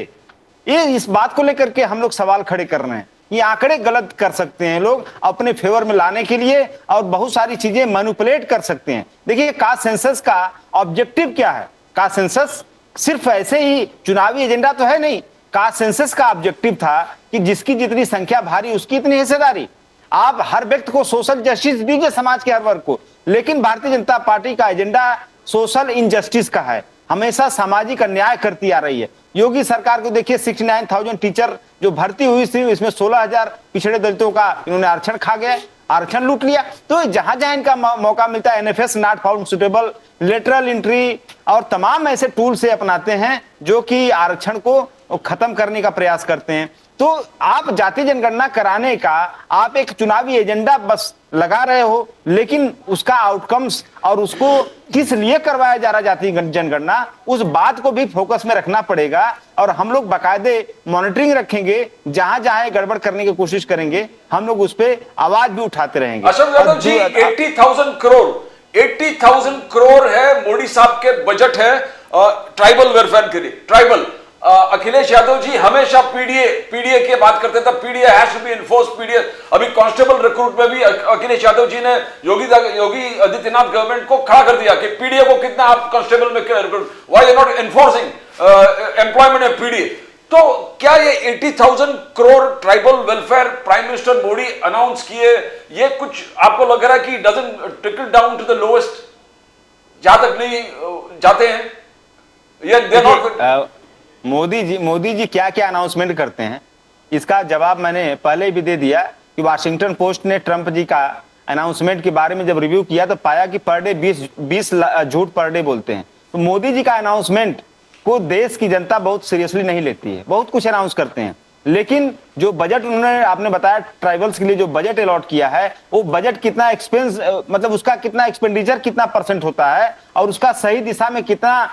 ये इस बात को लेकर के हम लोग सवाल खड़े कर रहे हैं। ये आंकड़े गलत कर सकते हैं लोग अपने फेवर में लाने के लिए, और बहुत सारी चीजें मैनिपुलेट कर सकते हैं। देखिए, कास्ट सेंसस का ऑब्जेक्टिव क्या है? कास्ट सेंसस सिर्फ ऐसे ही चुनावी एजेंडा तो है नहीं। कास्ट सेंसस का ऑब्जेक्टिव था कि जिसकी जितनी संख्या भारी उसकी इतनी हिस्सेदारी। आप हर व्यक्ति को सोशल जस्टिस दीजिए, समाज के हर वर्ग को, लेकिन भारतीय जनता पार्टी का एजेंडा सोशल इनजस्टिस का है, हमेशा सामाजिक अन्याय करती आ रही है। योगी सरकार को देखिए, 69,000 टीचर जो भर्ती हुई थी, इसमें 16,000 पिछड़े दलितों का इन्होंने आरक्षण खा गया, आरक्षण लूट लिया। तो जहां जहां इनका मौका मिलता है, NFS not found suitable, lateral entry और तमाम ऐसे टूल से अपनाते हैं जो कि आरक्षण को खत्म करने का प्रयास करते हैं। तो आप जाति जनगणना कराने का आप एक चुनावी एजेंडा बस लगा रहे हो, लेकिन उसका आउटकम्स और उसको किस लिए करवाया जा रहा जाति जनगणना, उस बात को भी फोकस में रखना पड़ेगा। और हम लोग बाकायदे मॉनिटरिंग रखेंगे, जहां जहां गड़बड़ करने की कोशिश करेंगे हम लोग उस पर आवाज भी उठाते रहेंगे। अशोक यादव जी, 80,000 करोड़ है मोदी साहब के बजट है ट्राइबल वेलफेयर के लिए। ट्राइबल अखिलेश यादव जी हमेशा पीडीए की बात करते थे, PDA has to be enforce, PDA. अभी कांस्टेबल रिक्रूट में भी अखिलेश यादव जी ने योगी आदित्यनाथ गवर्नमेंट को खड़ा कर दिया कि पीडीए को कितना आप कांस्टेबल में recruit, why you not enforcing employment of PDA. तो क्या ये 80,000 crore tribal welfare prime minister Modi announce किए, ये कुछ आपको लग रहा है कि doesn't trickle down to the lowest? जहां तक नहीं जाते हैं, या दे नॉट। मोदी जी क्या क्या अनाउंसमेंट करते हैं, इसका जवाब मैंने पहले भी दे दिया कि वाशिंगटन पोस्ट ने ट्रंप जी का अनाउंसमेंट के बारे में जब रिव्यू किया तो पाया कि पर डे 20 झूठ पर डे बोलते हैं। तो मोदी जी का अनाउंसमेंट को देश की जनता बहुत सीरियसली नहीं लेती है, बहुत कुछ अनाउंस करते हैं, लेकिन जो बजट उन्होंने आपने बताया ट्राइबल्स के लिए जो बजट अलॉट किया है, वो बजट कितना एक्सपेंस मतलब उसका कितना एक्सपेंडिचर कितना परसेंट होता है और उसका सही दिशा में कितना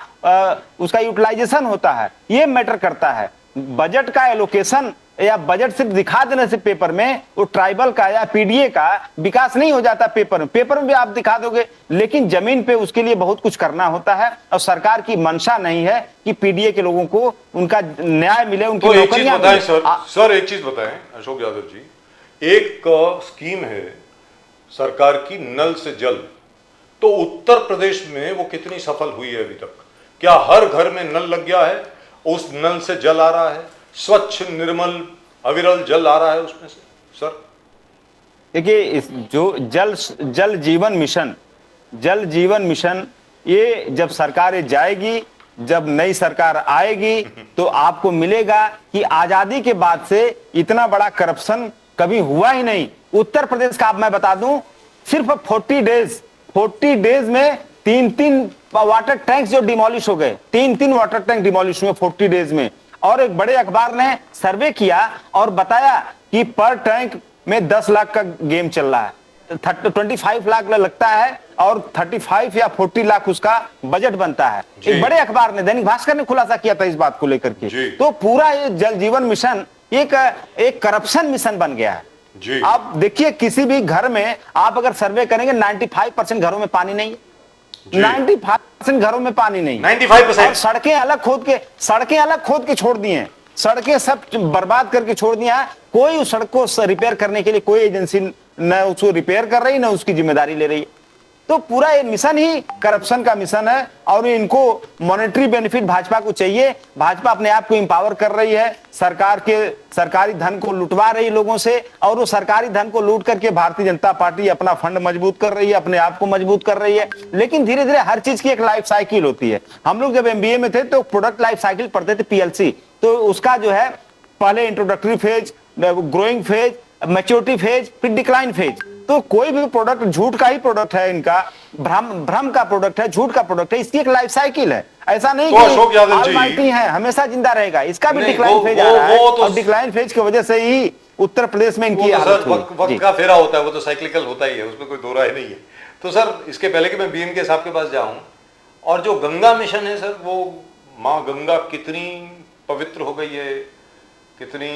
उसका यूटिलाइजेशन होता है, ये मैटर करता है। बजट का एलोकेशन या बजट सिर्फ दिखा देने से पेपर में वो ट्राइबल का या पीडीए का विकास नहीं हो जाता। पेपर में भी आप दिखा दोगे, लेकिन जमीन पे उसके लिए बहुत कुछ करना होता है और सरकार की मंशा नहीं है कि पीडीए के लोगों को उनका न्याय मिले, उनकी तो एक चीज नौकरियां बताएं मिले। सर एक चीज बताएं अशोक यादव जी, एक स्कीम है सरकार की नल से जल, तो उत्तर प्रदेश में वो कितनी सफल हुई है अभी तक? क्या हर घर में नल लग गया है, उस नल से जल आ रहा है, स्वच्छ निर्मल अविरल जल आ रहा है उसमें से? सर देखिए जो जल जीवन मिशन ये जब सरकार जाएगी, जब नई सरकार आएगी तो आपको मिलेगा कि आजादी के बाद से इतना बड़ा करप्शन कभी हुआ ही नहीं। उत्तर प्रदेश का आप मैं बता दूं, सिर्फ 40 डेज में 3 वाटर टैंक्स जो डिमोलिश हो गए, 3 वाटर टैंक डिमोलिश हुए 40 डेज में। और एक बड़े अखबार ने सर्वे किया और बताया कि पर टैंक में 10 लाख का गेम चल रहा है, 25 लाख लगता है और 35 या 40 लाख उसका बजट बनता है। एक बड़े अखबार ने, दैनिक भास्कर ने खुलासा किया था इस बात को लेकर के। तो पूरा ये जल जीवन मिशन एक करप्शन मिशन बन गया है जी। आप देखिए किसी भी घर में आप अगर सर्वे करेंगे 95% घरों में पानी नहीं है, 95% घरों में पानी नहीं, 95%। सड़कें अलग खोद के छोड़ दी हैं, सड़कें सब बर्बाद करके छोड़ दिया है। कोई उस सड़क को रिपेयर करने के लिए कोई एजेंसी न उसको रिपेयर कर रही, न उसकी जिम्मेदारी ले रही है। तो पूरा ये मिशन ही करप्शन का मिशन है और इनको मॉनेटरी बेनिफिट भाजपा को चाहिए। भाजपा अपने आप को इंपावर कर रही है, सरकारी धन को लुटवा रही लोगों से, और वो सरकारी धन को लूट करके भारतीय जनता पार्टी अपना फंड मजबूत कर रही है, अपने आप को मजबूत कर रही है। लेकिन धीरे धीरे हर चीज की एक लाइफ साइकिल होती है। हम लोग जब एमबीए में थे तो प्रोडक्ट लाइफ साइकिल पढ़ते थे, पीएलसी, तो उसका जो है पहले introductory phase, growing phase, maturity phase, फिर डिक्लाइन फेज। तो कोई भी प्रोडक्ट झूठ का ही प्रोडक्ट है, इनका भ्रम का प्रोडक्ट है, झूठ का प्रोडक्ट है, इसकी एक लाइफ साइकिल है। ऐसा नहीं तो अशोक यादव जी ऑलमाइटी है हमेशा जिंदा रहेगा, इसका भी नहीं, डिक्लाइन फेज आ रहा है तो और डिक्लाइन फेज की वजह से ही उत्तर प्रदेश में इनकी सर वक्त का फेरा होता है, वो तो साइक्लिकल होता ही है, उसमें कोई दो राय नहीं है। तो सर इसके पहले कि मैं बीएम के साहब के पास जाऊं, और जो गंगा मिशन है सर, वो माँ गंगा कितनी पवित्र हो गई है, कितनी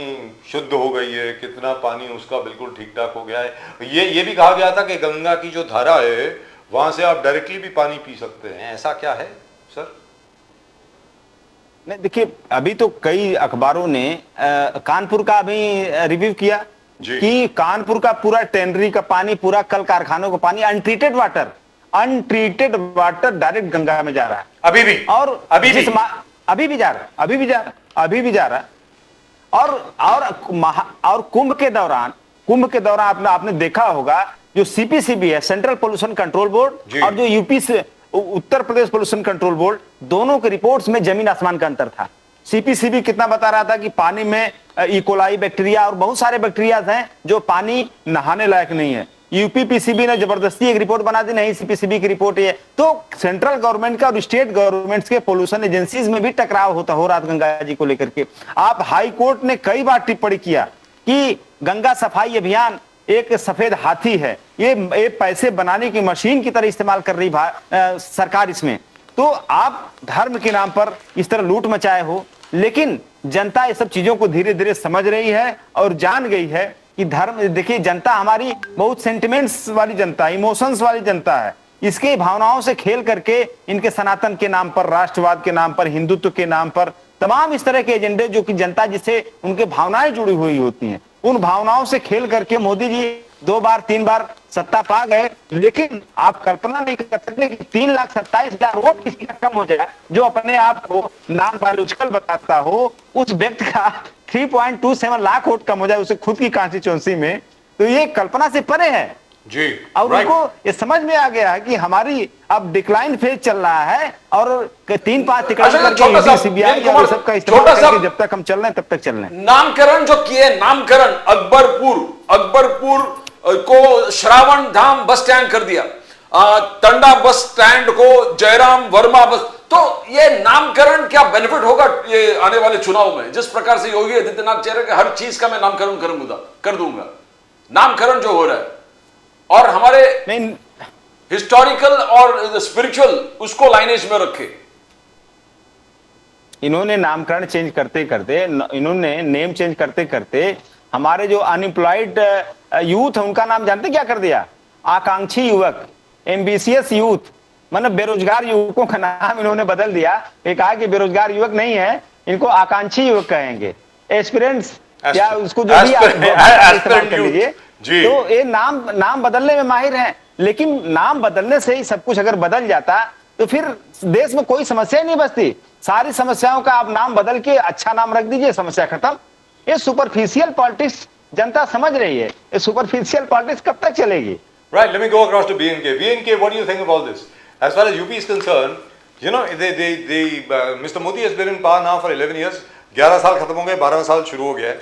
शुद्ध हो गई है, कितना पानी उसका बिल्कुल ठीक ठाक हो गया है। ये भी कहा गया था कि गंगा की जो धारा है वहां से आप डायरेक्टली भी पानी पी सकते हैं, ऐसा क्या है सर? नहीं देखिए, अभी तो कई अखबारों ने कानपुर का भी रिव्यू किया कि कानपुर का पूरा टेनरी का पानी, पूरा कल कारखानों का पानी, अनट्रीटेड वाटर डायरेक्ट गंगा में जा रहा है अभी भी, और अभी भी जा रहा है। और कुंभ के दौरान आपने देखा होगा जो सीपीसीबी है, सेंट्रल पोल्यूशन कंट्रोल बोर्ड, और जो यूपी से Uttar Pradesh pollution control board, दोनों के रिपोर्ट्स में जमीन आसमान का अंतर था। सीपीसीबी कितना बता रहा था कि पानी में इकोलाई बैक्टीरिया और बहुत सारे बैक्टीरिया हैं जो पानी नहाने लायक नहीं है। यूपीपीसीबी ने जबरदस्ती एक रिपोर्ट बना दी, नहीं सीपीसीबी की रिपोर्ट है। तो सेंट्रल गवर्नमेंट का और स्टेट गवर्नमेंट्स के पोल्यूशन एजेंसीज में भी टकराव हो रहा था गंगा जी को लेकर के। आप हाई कोर्ट ने कई बार टिप्पणी किया कि गंगा सफाई अभियान एक सफेद हाथी है, ये पैसे बनाने की मशीन की तरह इस्तेमाल कर रही सरकार इसमें। तो आप धर्म के नाम पर इस तरह लूट मचाए हो, लेकिन जनता ये सब चीजों को धीरे धीरे समझ रही है और जान गई है कि धर्म, देखिए जनता हमारी बहुत सेंटिमेंट्स वाली जनता, इमोशंस वाली जनता है। इसके भावनाओं से खेल करके इनके सनातन के नाम पर, राष्ट्रवाद के नाम पर, हिंदुत्व के नाम पर तमाम इस तरह के एजेंडे जो कि जनता जिससे उनके भावनाएं जुड़ी हुई होती हैं, उन भावनाओं से खेल करके मोदी जी 2 बार 3 बार सत्ता पा गए। लेकिन आप कल्पना नहीं कर सकते कि 3,27,000 वोट किसी का कम हो जाए, जो अपने आप को नॉन बायोलॉजिकल बताता हो, उस व्यक्ति का 3.27 लाख वोट कम हो जाए उसे खुद की कॉन्स्टिट्यूएंसी में। तो ये कल्पना से परे है जी, और right. उनको ये समझ में आ गया है कि हमारी अब डिक्लाइन फेज चल रहा है और 3-5 टिकट अच्छा, करके छोटा सा, सीबीआई प्रेम कुमार, और सबका इस्तेमाल छोटा सा- करके जब तक हम चल रहे हैं तब तक चल रहे हैं। नामकरण जो किए, नामकरण अकबरपुर को श्रावण धाम बस स्टैंड कर दिया, टंडा बस स्टैंड को जयराम वर्मा बस, तो ये नामकरण क्या बेनिफिट होगा ये आने वाले चुनाव में? जिस प्रकार से योगी आदित्यनाथ कह रहे हैं कि हर चीज का मैं नामकरण कर दूंगा, नामकरण जो हो रहा है, और हमारे नहीं, हिस्टोरिकल और स्पिरिचुअल उसको लाइनेज में रखे। इन्होंने नामकरण चेंज करते करते, इन्होंने नेम चेंज करते करते हमारे जो अनएम्प्लॉयड यूथ है उनका नाम जानते क्या कर दिया? आकांक्षी युवक, एम्बिशियस यूथ, मतलब बेरोजगार युवकों का नाम इन्होंने बदल दिया। ये कहा कि बेरोजगार युवक नहीं है, इनको आकांक्षी युवक कहेंगे, एस्पिरेंट्स या उसको जो भी आप इस्तेमाल कर लीजिए। तो ये नाम बदलने में माहिर हैं, लेकिन नाम बदलने से ही सब कुछ अगर बदल जाता तो फिर देश में कोई समस्या ही नहीं बचती। सारी समस्याओं का आप नाम बदल के अच्छा नाम रख दीजिए, समस्या खत्म। ये सुपरफिशियल पॉलिटिक्स जनता समझ रही है, ये सुपरफिशियल पॉलिटिक्स कब तक चलेगी? Right, let me go across to BNK. BNK, what do you think of all this? As far as UP is concerned, you know, Mr. Modi has been in power now for 11 years. 11 साल खत्म हो गए, 12वां साल शुरू हो गया है।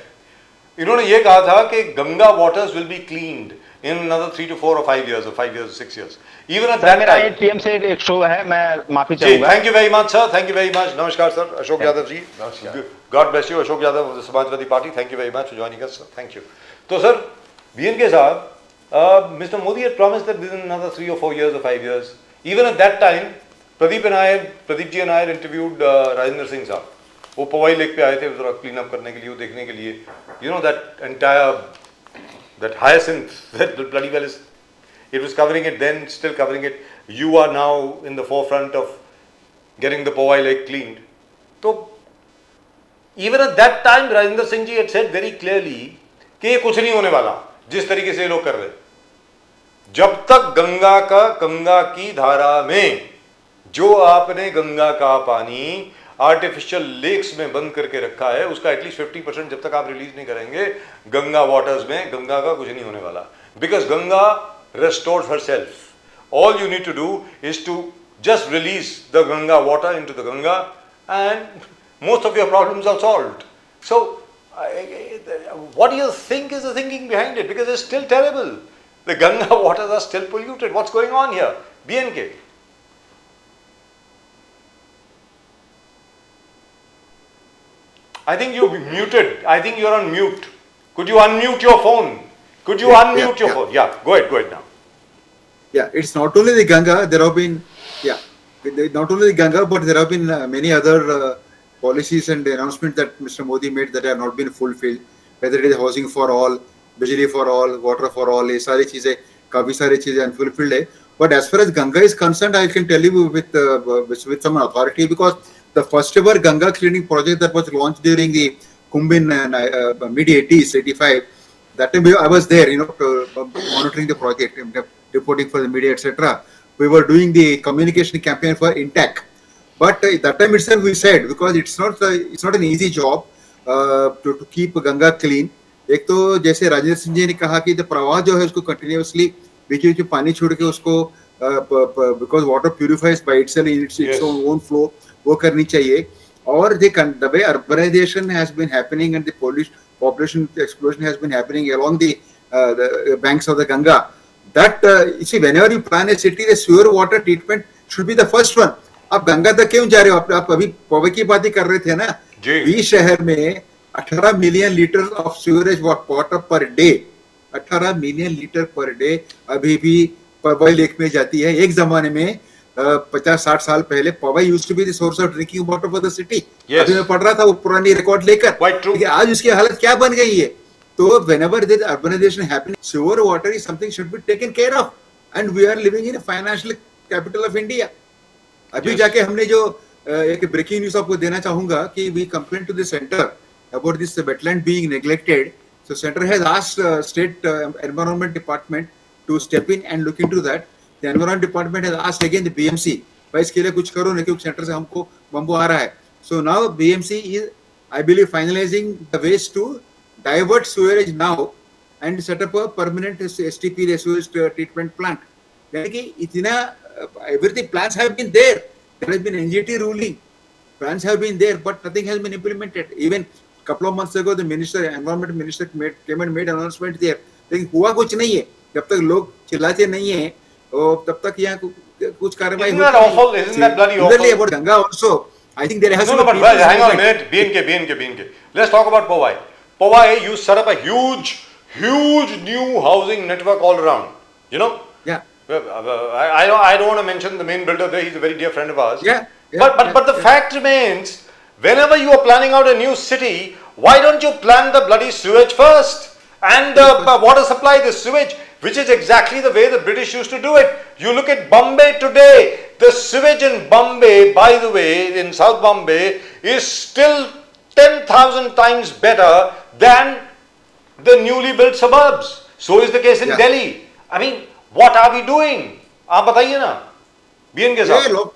इन्होंने ये कहा था कि Ganga waters will be cleaned in another 3 to 4 or 5 years, or 5 years or 6 years. Even at that मेरा time. ATM से एक शो है, मैं माफी जी, चाहूंगा। thank you very much, sir. Thank you very much. नमस्कार sir, Ashok Yadav ji. God bless you, Ashok Yadav of the Samajwadi Party. Thank you very much for joining us, sir. Thank you. तो sir, BNK साहब, Mr. Modi had promised that within another 3 or 4 years or 5 years, even at that time, Pradeep ji and I had interviewed Rajendra Singh साहब. वो पवाई lake पे आए थे जरा clean up करने के लिए, वो देखने के लिए. You know that entire, that hyacinth, that bloody well is, it was covering it then, still covering it. You are now in the forefront of getting the Powai lake cleaned. So, even at that time, Rajendra Singh ji had said very clearly कि ये कुछ नहीं होने वाला जिस तरीके से ये लोग कर रहे हैं। जब तक गंगा की धारा में जो आपने गंगा का पानी आर्टिफिशियल लेक्स में बंद करके रखा है, उसका एटलीस्ट 50% जब तक आप रिलीज नहीं करेंगे गंगा वाटर्स में, गंगा का कुछ नहीं होने वाला। Because Ganga restored herself. All you need to do is to just release the Ganga water into the Ganga and most of your problems are solved. So, what do you think is the thinking behind it? Because it's still terrible. The Ganga waters are still polluted. What's going on here? BNK. I think you're muted. I think you're on mute. Could you unmute your phone? Could you unmute your phone? Yeah, go ahead now. Yeah, it's not only the Ganga. There have been, not only the Ganga, but there have been many other policies and announcements that Mr. Modi made that have not been fulfilled. Whether it is housing for all, bijli for all, water for all, ये सारी चीजें, काफी सारी चीजें unfulfilled है. But as far as Ganga is concerned, I can tell you with some authority, because the first ever Ganga cleaning project that was launched during the Kumbh in mid 80s, 85. That time I was there, monitoring the project, reporting for the media, etc. We were doing the communication campaign for Intac. But that time itself we said, because it's not an easy job to keep Ganga clean. एक तो जैसे राजेंद्र सिंह जी ने कहा कि the प्रवाह जो है उसको continuously बीच बीच में पानी छोड़ के उसको because water purifies by itself in its own flow, वो करनी चाहिए. और the way urbanization has been happening and the population explosion has been happening along the banks of the Ganga, that you see, whenever you plan a city, the sewer water treatment should be the first one. आप गंगा तक क्यों जा रहे हो? आप अभी पवे की बात ही कर रहे थे ना. 20 शहर में 18 million litre of sewerage water per day, 18 million litre per day अभी भी पवई लेक में जाती है. एक जमाने में 50-60 साल पहले Powai used to be the source of drinking water for the city. अभी मैं पढ़ रहा था वो पुरानी रिकॉर्ड लेकर. आज उसकी हालत क्या बन गई है? तो whenever there is urbanization happening, sewer water is something should be taken care of, and we are living in a financial capital of India. अभी जाके हमने जो एक ब्रेकिंग न्यूज आपको देना चाहूंगा कि we complained to the center about this wetland being neglected. So center has asked state environment department to step in and look into that. The environment department has asked again the BMC, भाई इसके लिए कुछ करो नहीं क्योंकि centre से हमको bamboo आ रहा है. So now BMC is, I believe, finalizing the ways to divert sewerage now and set up a permanent STP, sewage treatment plant. यानी कि इतना everything plans have been there. There has been NGT ruling. Plans have been there, but nothing has been implemented. Even couple of months ago, the minister, environment minister, came and made announcement there. लेकिन हुआ कुछ नहीं है. जब तक लोग चिल्लाते नहीं है, तब तक यहाँ कुछ कार्रवाई Isn't that awful? Isn't that bloody awful? Similarly about Ganga also, I think there has No, to no, be but well, people hang on a saying minute. BNK. Let's talk about Powai. Powai, you set up a huge new housing network all around. You know? Yeah. I don't want to mention the main builder there. He's a very dear friend of ours. Yeah. But the fact remains, whenever you are planning out a new city, why don't you plan the bloody sewage first? And water supply the sewage, which is exactly the way the British used to do it. You look at Bombay today, the sewage in Bombay, by the way, in South Bombay, is still 10,000 times better than the newly built suburbs. So is the case in Yeah. Delhi. I mean, what are we doing? आप बताइए ना, BNK साहब.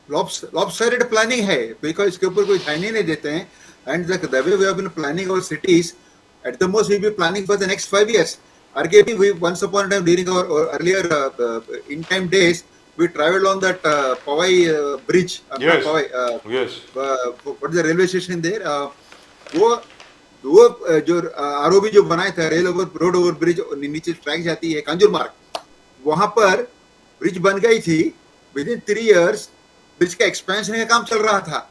lopsided planning है, because इसके ऊपर कोई ध्यान ही नहीं देते हैं. And the way we have been planning our cities, at the most we will be planning for the next 5 years. Arguably, we once upon a time during our earlier in time days, we traveled on that Powai bridge. Yes. Powai, Yes. what is the railway station there? वो जो ROB जो बनाया था, road over bridge नीचे track जाती है कांजूर मार्ग, वहां पर ब्रिज बन गई थी. विद इन 3 years ब्रिज का एक्सपेंशन का काम चल रहा था.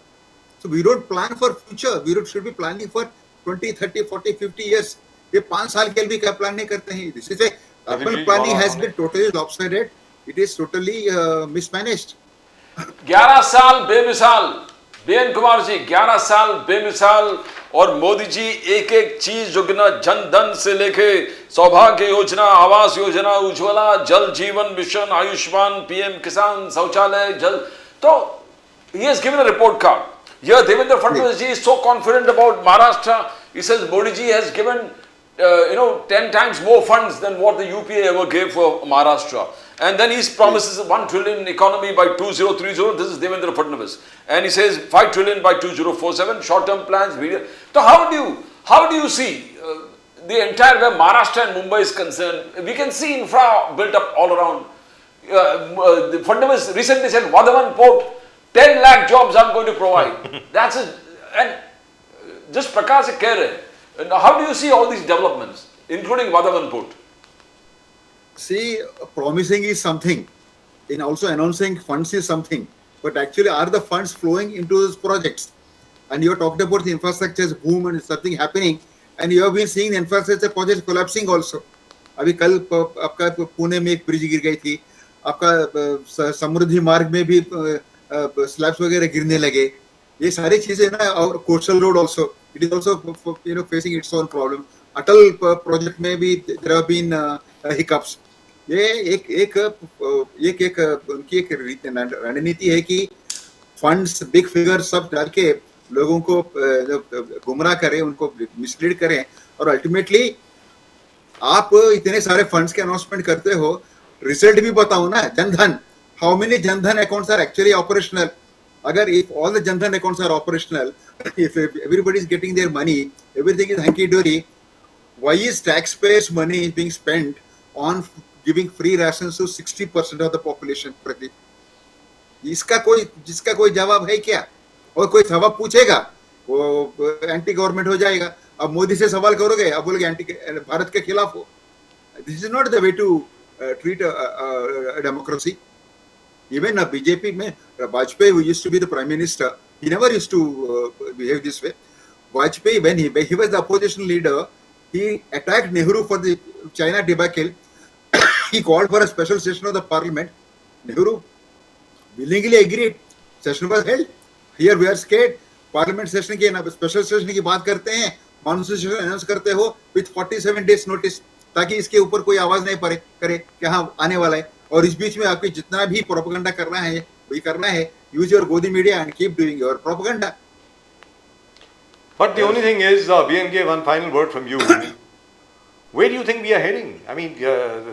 So we don't plan for future. We should be planning for 20, 30, 40, 50 years. ये 5 साल के लिए भी क्या प्लान नहीं करते हैं. This is why urban planning has been totally lopsided. It is totally mismanaged. 11 साल बेमिसाल, बेन कुमार जी 11 साल बेमिसाल, और मोदी जी एक एक चीज जो गिना, जन धन से लेके सौभाग्य योजना, आवास योजना, उज्ज्वला, जल जीवन मिशन, आयुष्मान, पीएम किसान, शौचालय, जल, तो he has given a report card. Here Devendra Fadnavis ji is so confident about Maharashtra. He says Modi ji has given 10 times more funds than what the UPA ever gave for Maharashtra. And then he promises a 1 trillion economy by 2030. This is Devendra Fadnavis. And he says 5 trillion by 2047. Short-term plans. So how do you see the entire where Maharashtra and Mumbai is concerned? We can see infra built up all around. The Fadnavis recently said Vadhavan port, 10 lakh jobs I'm going to provide. That's it. And just Prakash se keh rahe. And how do you see all these developments, including Vadhavan port? See, promising is something, and also announcing funds is something, but actually are the funds flowing into those projects? And you talked about the infrastructure's boom and something happening, and you have been seeing the infrastructure projects collapsing also. अभी कल आपका पुणे में एक bridge गिर गई थी, आपका समृद्धि मार्ग में भी स्लैब्स वगैरह गिरने लगे. ये सारी चीजें ना, और coastal road also, it is also facing its own problem. Atal project में भी there have been hiccups. ये एक उनकी एक रणनीति है कि फंड्स बिग फिगर सब डाल के लोगों को गुमराह करें, उनको मिसलीड करें, और अल्टीमेटली आप इतने सारे फंड्स के अनाउंसमेंट करते हो, रिजल्ट भी बताओ ना. Jan Dhan, how many Jan Dhan accounts are actually operational? अगर if all the Jan Dhan accounts are operational, if everybody is getting their money, everything is hunky dory, why is taxpayers' money being spent on giving free rations to 60% of the population? प्रति जिसका कोई जवाब है क्या? और कोई सवाल पूछेगा वो एंटी गवर्नमेंट हो जाएगा. अब मोदी से सवाल करोगे, अब बोलोगे एंटी भारत के खिलाफ हो. This is not the way to treat democracy. Even BJP में Vajpayee, who used to be the prime minister, he never used to behave this way. Vajpayee, when he was the opposition leader, he attacked Nehru for the China debacle. He called for a special session of the parliament. Nehru willingly agreed. Session was held. Here we are scared. Parliament session की special session की बात करते हैं, monsoon session announce करते हो with 47 days notice, ताकि इसके ऊपर कोई आवाज नहीं करे कि हाँ आने वाला है. और इस बीच में आपको जितना भी प्रोपेगेंडा करना है वही करना है. यूज योर गोदी media and keep doing your propaganda. But the only thing is, BNK, one final word from you. Where do you think we are heading? I mean,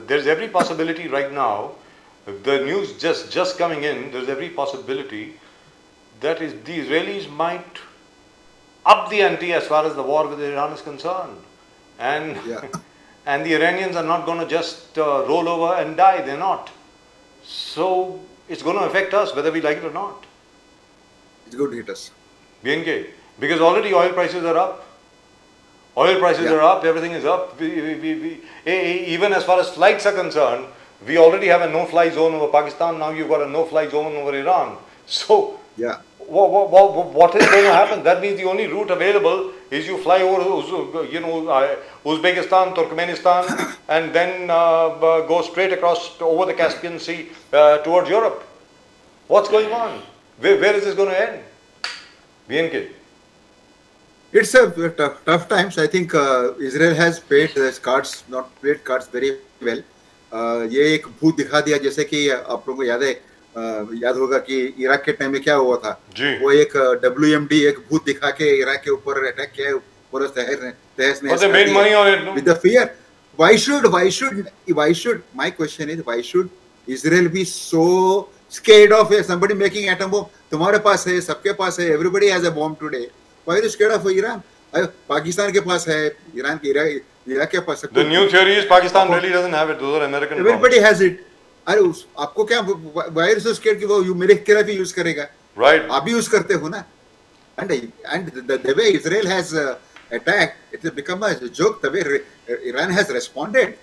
there's every possibility right now. The news just coming in. There's every possibility that the Israelis might up the ante as far as the war with Iran is concerned. and Yeah. and the Iranians are not going to just roll over and die. They're not. So it's going to affect us whether we like it or not. It's going to hit us. BNK, because already oil prices are up. Oil prices Yeah. are up. Everything is up. Even as far as flights are concerned, we already have a no-fly zone over Pakistan. Now you've got a no-fly zone over Iran. So Yeah. what is going to happen? That means the only route available is you fly over, Uzbekistan, Turkmenistan, and then go straight across over the Caspian Sea towards Europe. What's going on? Where is this going to end? BNK. It's a tough times. I think Israel has played cards very well. ये एक भूत दिखा दिया, जैसे कि आप लोगों को याद होगा कि इराक के टाइम में क्या हुआ था। जी। वो एक WMD एक भूत दिखा के इराक के ऊपर अटैक किया, पूरा तहस But they made money on it, no? with the fear. Why should my question is, why should Israel be so scared of somebody making atom bomb? तुम्हारे पास है, सबके पास है, everybody has a bomb today. Why are you scared of Iran? Pakistan के पास है, Iran के Iraq के पास है। The new theory is Pakistan really doesn't have it. Those are American bombs. Everybody has it. अरे आपको क्या, why are you so scared कि वो मेरे खिलाफ ही यूज करेगा? Right. आप भी यूज करते हो ना? And the way Israel has attacked, it has become a joke. The way Iran has responded,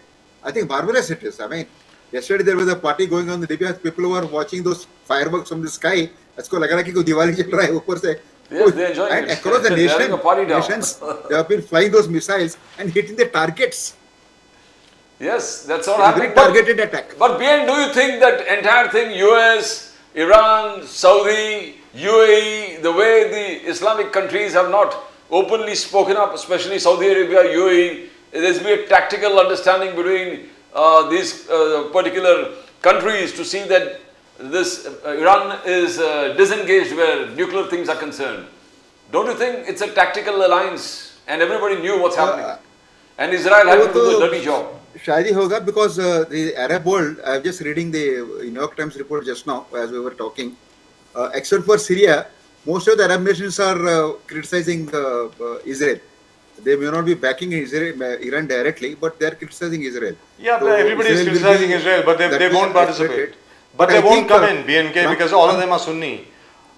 I think marvelous it is. I mean, yesterday there was a party going on in Libya. People were watching those fireworks from the sky. उसको लग रहा कि कोई दिवाली चल रहा है ऊपर से. Yes, they're enjoying And it. across the They're having a party now. nations, they have been flying those missiles and hitting the targets. Yes, that's all Very happening. targeted attack. But BN, do you think that entire thing, US, Iran, Saudi, UAE, the way the Islamic countries have not openly spoken up, especially Saudi Arabia, UAE, there's been a tactical understanding between these particular countries to see that this Iran is disengaged where nuclear things are concerned. Don't you think it's a tactical alliance and everybody knew what's happening? And Israel had to do the dirty job. शायद ही होगा, because the Arab world, I was just reading the New York Times report just now as we were talking, except for Syria, most of the Arab nations are criticizing Israel. They may not be backing Iran directly, but they are criticizing Israel. Yeah, So but everybody is Israel will criticizing be- Israel, but they that won't will participate. escalate. But they I won't think, come in, BNK, Trump- because all of them are Sunni.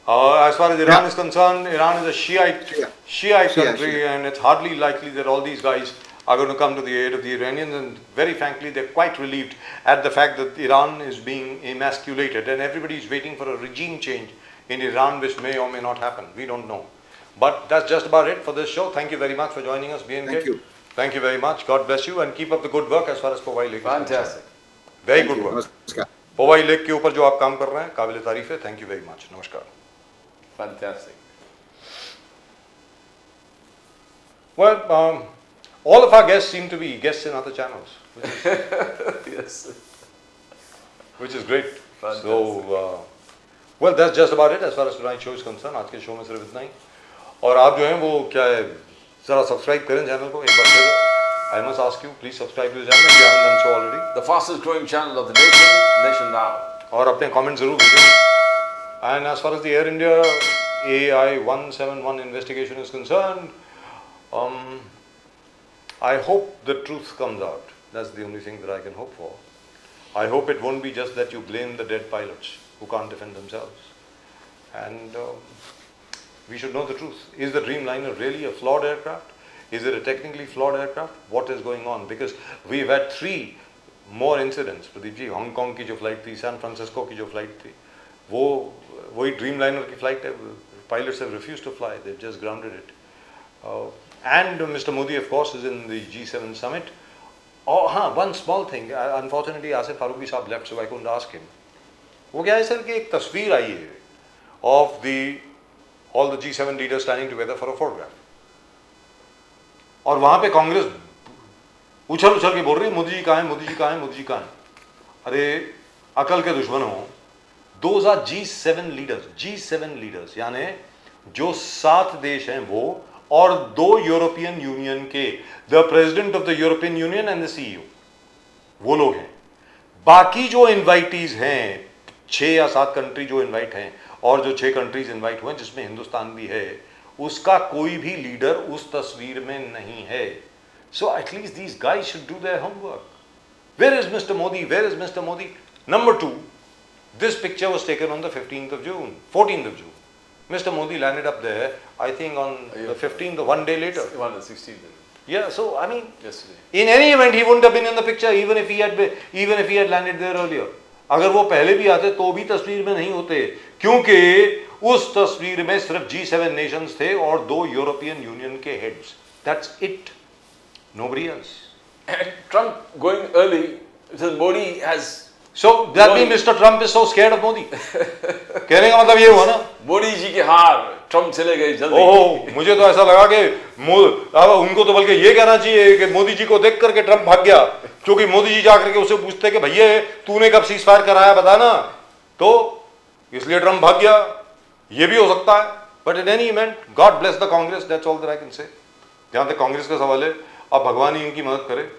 As far as Iran Yeah. is concerned, Iran is a Shiite Shia, country, Shia. and it's hardly likely that all these guys are going to come to the aid of the Iranians. And very frankly, they're quite relieved at the fact that Iran is being emasculated, and everybody is waiting for a regime change in Iran, which may or may not happen. We don't know. But that's just about it for this show. Thank you very much for joining us, BNK. Thank you. Thank you very much. God bless you, and keep up the good work as far as Powai Lake is concerned. Fantastic. Very Thank good you. work. नमस्कार. पवाई lake के ऊपर जो आप काम कर रहे हैं काबिल तारीफ है. Thank you very much. नमस्कार. Fantastic. Well, all of our guests seem to be guests in other channels, Yes. which is great. Fantastic. So, well, that's just about it as far as tonight's show is concerned. आज के show में सिर्फ इतना ही. और आप जो हैं वो क्या है, जरा सब्सक्राइब करें चैनल को एक बार फिर. I must ask you, please subscribe to the channel if you haven't done so already. The fastest growing channel of the nation, Nation Now. और अपने कमेंट जरूर भेजें. And as far as the Air India AI 171 investigation is concerned, I hope the truth comes out. That's the only thing that I can hope for. I hope it won't be just that you blame the dead pilots who can't defend themselves. And we should know the truth. Is the Dreamliner really a flawed aircraft? Is it a technically flawed aircraft? What is going on? Because we've had 3 more incidents. Pradeep ji, Hong Kong की जो flight थी, San Francisco की जो flight थी, वही Dreamliner की flight है. Pilots have refused to fly. They've just grounded it. And Mr. Modi, of course, is in the G7 summit. Oh, one small thing. Unfortunately, Asif Faruqi साहब left, so I couldn't ask him. वो क्या है sir कि एक तस्वीर आई है of all the G7 leaders standing together for a photograph. और वहां पे कांग्रेस उछल के बोल रही है मोदी जी कहाँ हैं, मोदी जी कहाँ हैं, मोदी जी कहाँ हैं. अरे अकल के दुश्मन हो. Those are G7 leaders, यानी जो 7 देश हैं वो और 2 यूरोपियन यूनियन के, the president of the European union and the CEO, वो लोग हैं. बाकी जो इनवाइटीज हैं 6 या 7 कंट्री जो इनवाइट हैं, और जो 6 कंट्रीज इनवाइट हुए जिसमें हिंदुस्तान भी है, उसका कोई भी लीडर उस तस्वीर में नहीं है. So at least these guys should do their homework. Where is Mr. Modi? Where is Mr. Modi? Number two, this picture was taken on the 15th of June, 14th of June. Mr. Modi landed up there, I think on the 15th, or one day later. 16th. Yeah, so I mean, Yesterday. in any event, he wouldn't have been in the picture even if he had landed there earlier. अगर वो पहले भी आते तो भी तस्वीर में नहीं होते, क्योंकि उस तस्वीर में सिर्फ G7 nations थे और 2 यूरोपियन यूनियन के heads. That's it. Nobody else. And Trump going early, says Modi has. So that means Mr. Trump is so scared of Modi. कहने का मतलब ये हुआ ना. मोदी जी के हार, ट्रम्प चले गए जल्दी. ओह, मुझे तो ऐसा लगा कि अब उनको तो बल्कि ये कहना चाहिए कि मोदी जी को देख करके ट्रम्प भाग गया, क्योंकि मोदी जी जाकर के उसे पूछते कि भैया तूने कब सीज फायर कराया बता ना, तो इसलिए ट्रम्प भाग गया. ये भी हो सकता है. But in any event, God bless the Congress, that's all that I can say. जहां तक कांग्रेस का सवाल है, अब भगवान ही इनकी मदद करे.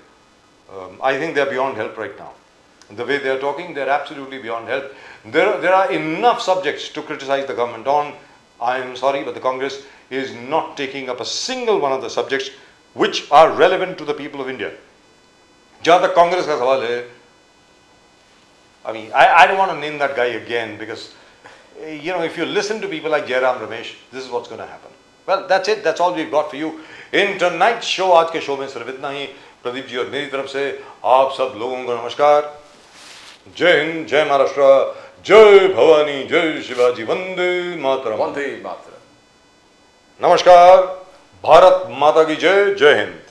I think they are beyond help right now. The way they are talking, they are absolutely beyond help. There are enough subjects to criticize the government on. I am sorry, but the Congress is not taking up a single one of the subjects which are relevant to the people of India. जहाँ तक कांग्रेस का सवाल है, I mean, I don't want to name that guy again because, you know, if you listen to people like Jairam Ramesh, this is what's going to happen. Well, that's it. That's all we've got for you in tonight's show. आज के show में सिर्फ इतना ही. प्रदीप जी और मेरी तरफ से आप सब लोगों को नमस्कार. जय हिंद, जय महाराष्ट्र, जय भवानी, जय शिवाजी, वंदे मातरम. वंदे मातरम. नमस्कार, भारत माता की जय. जय हिंद.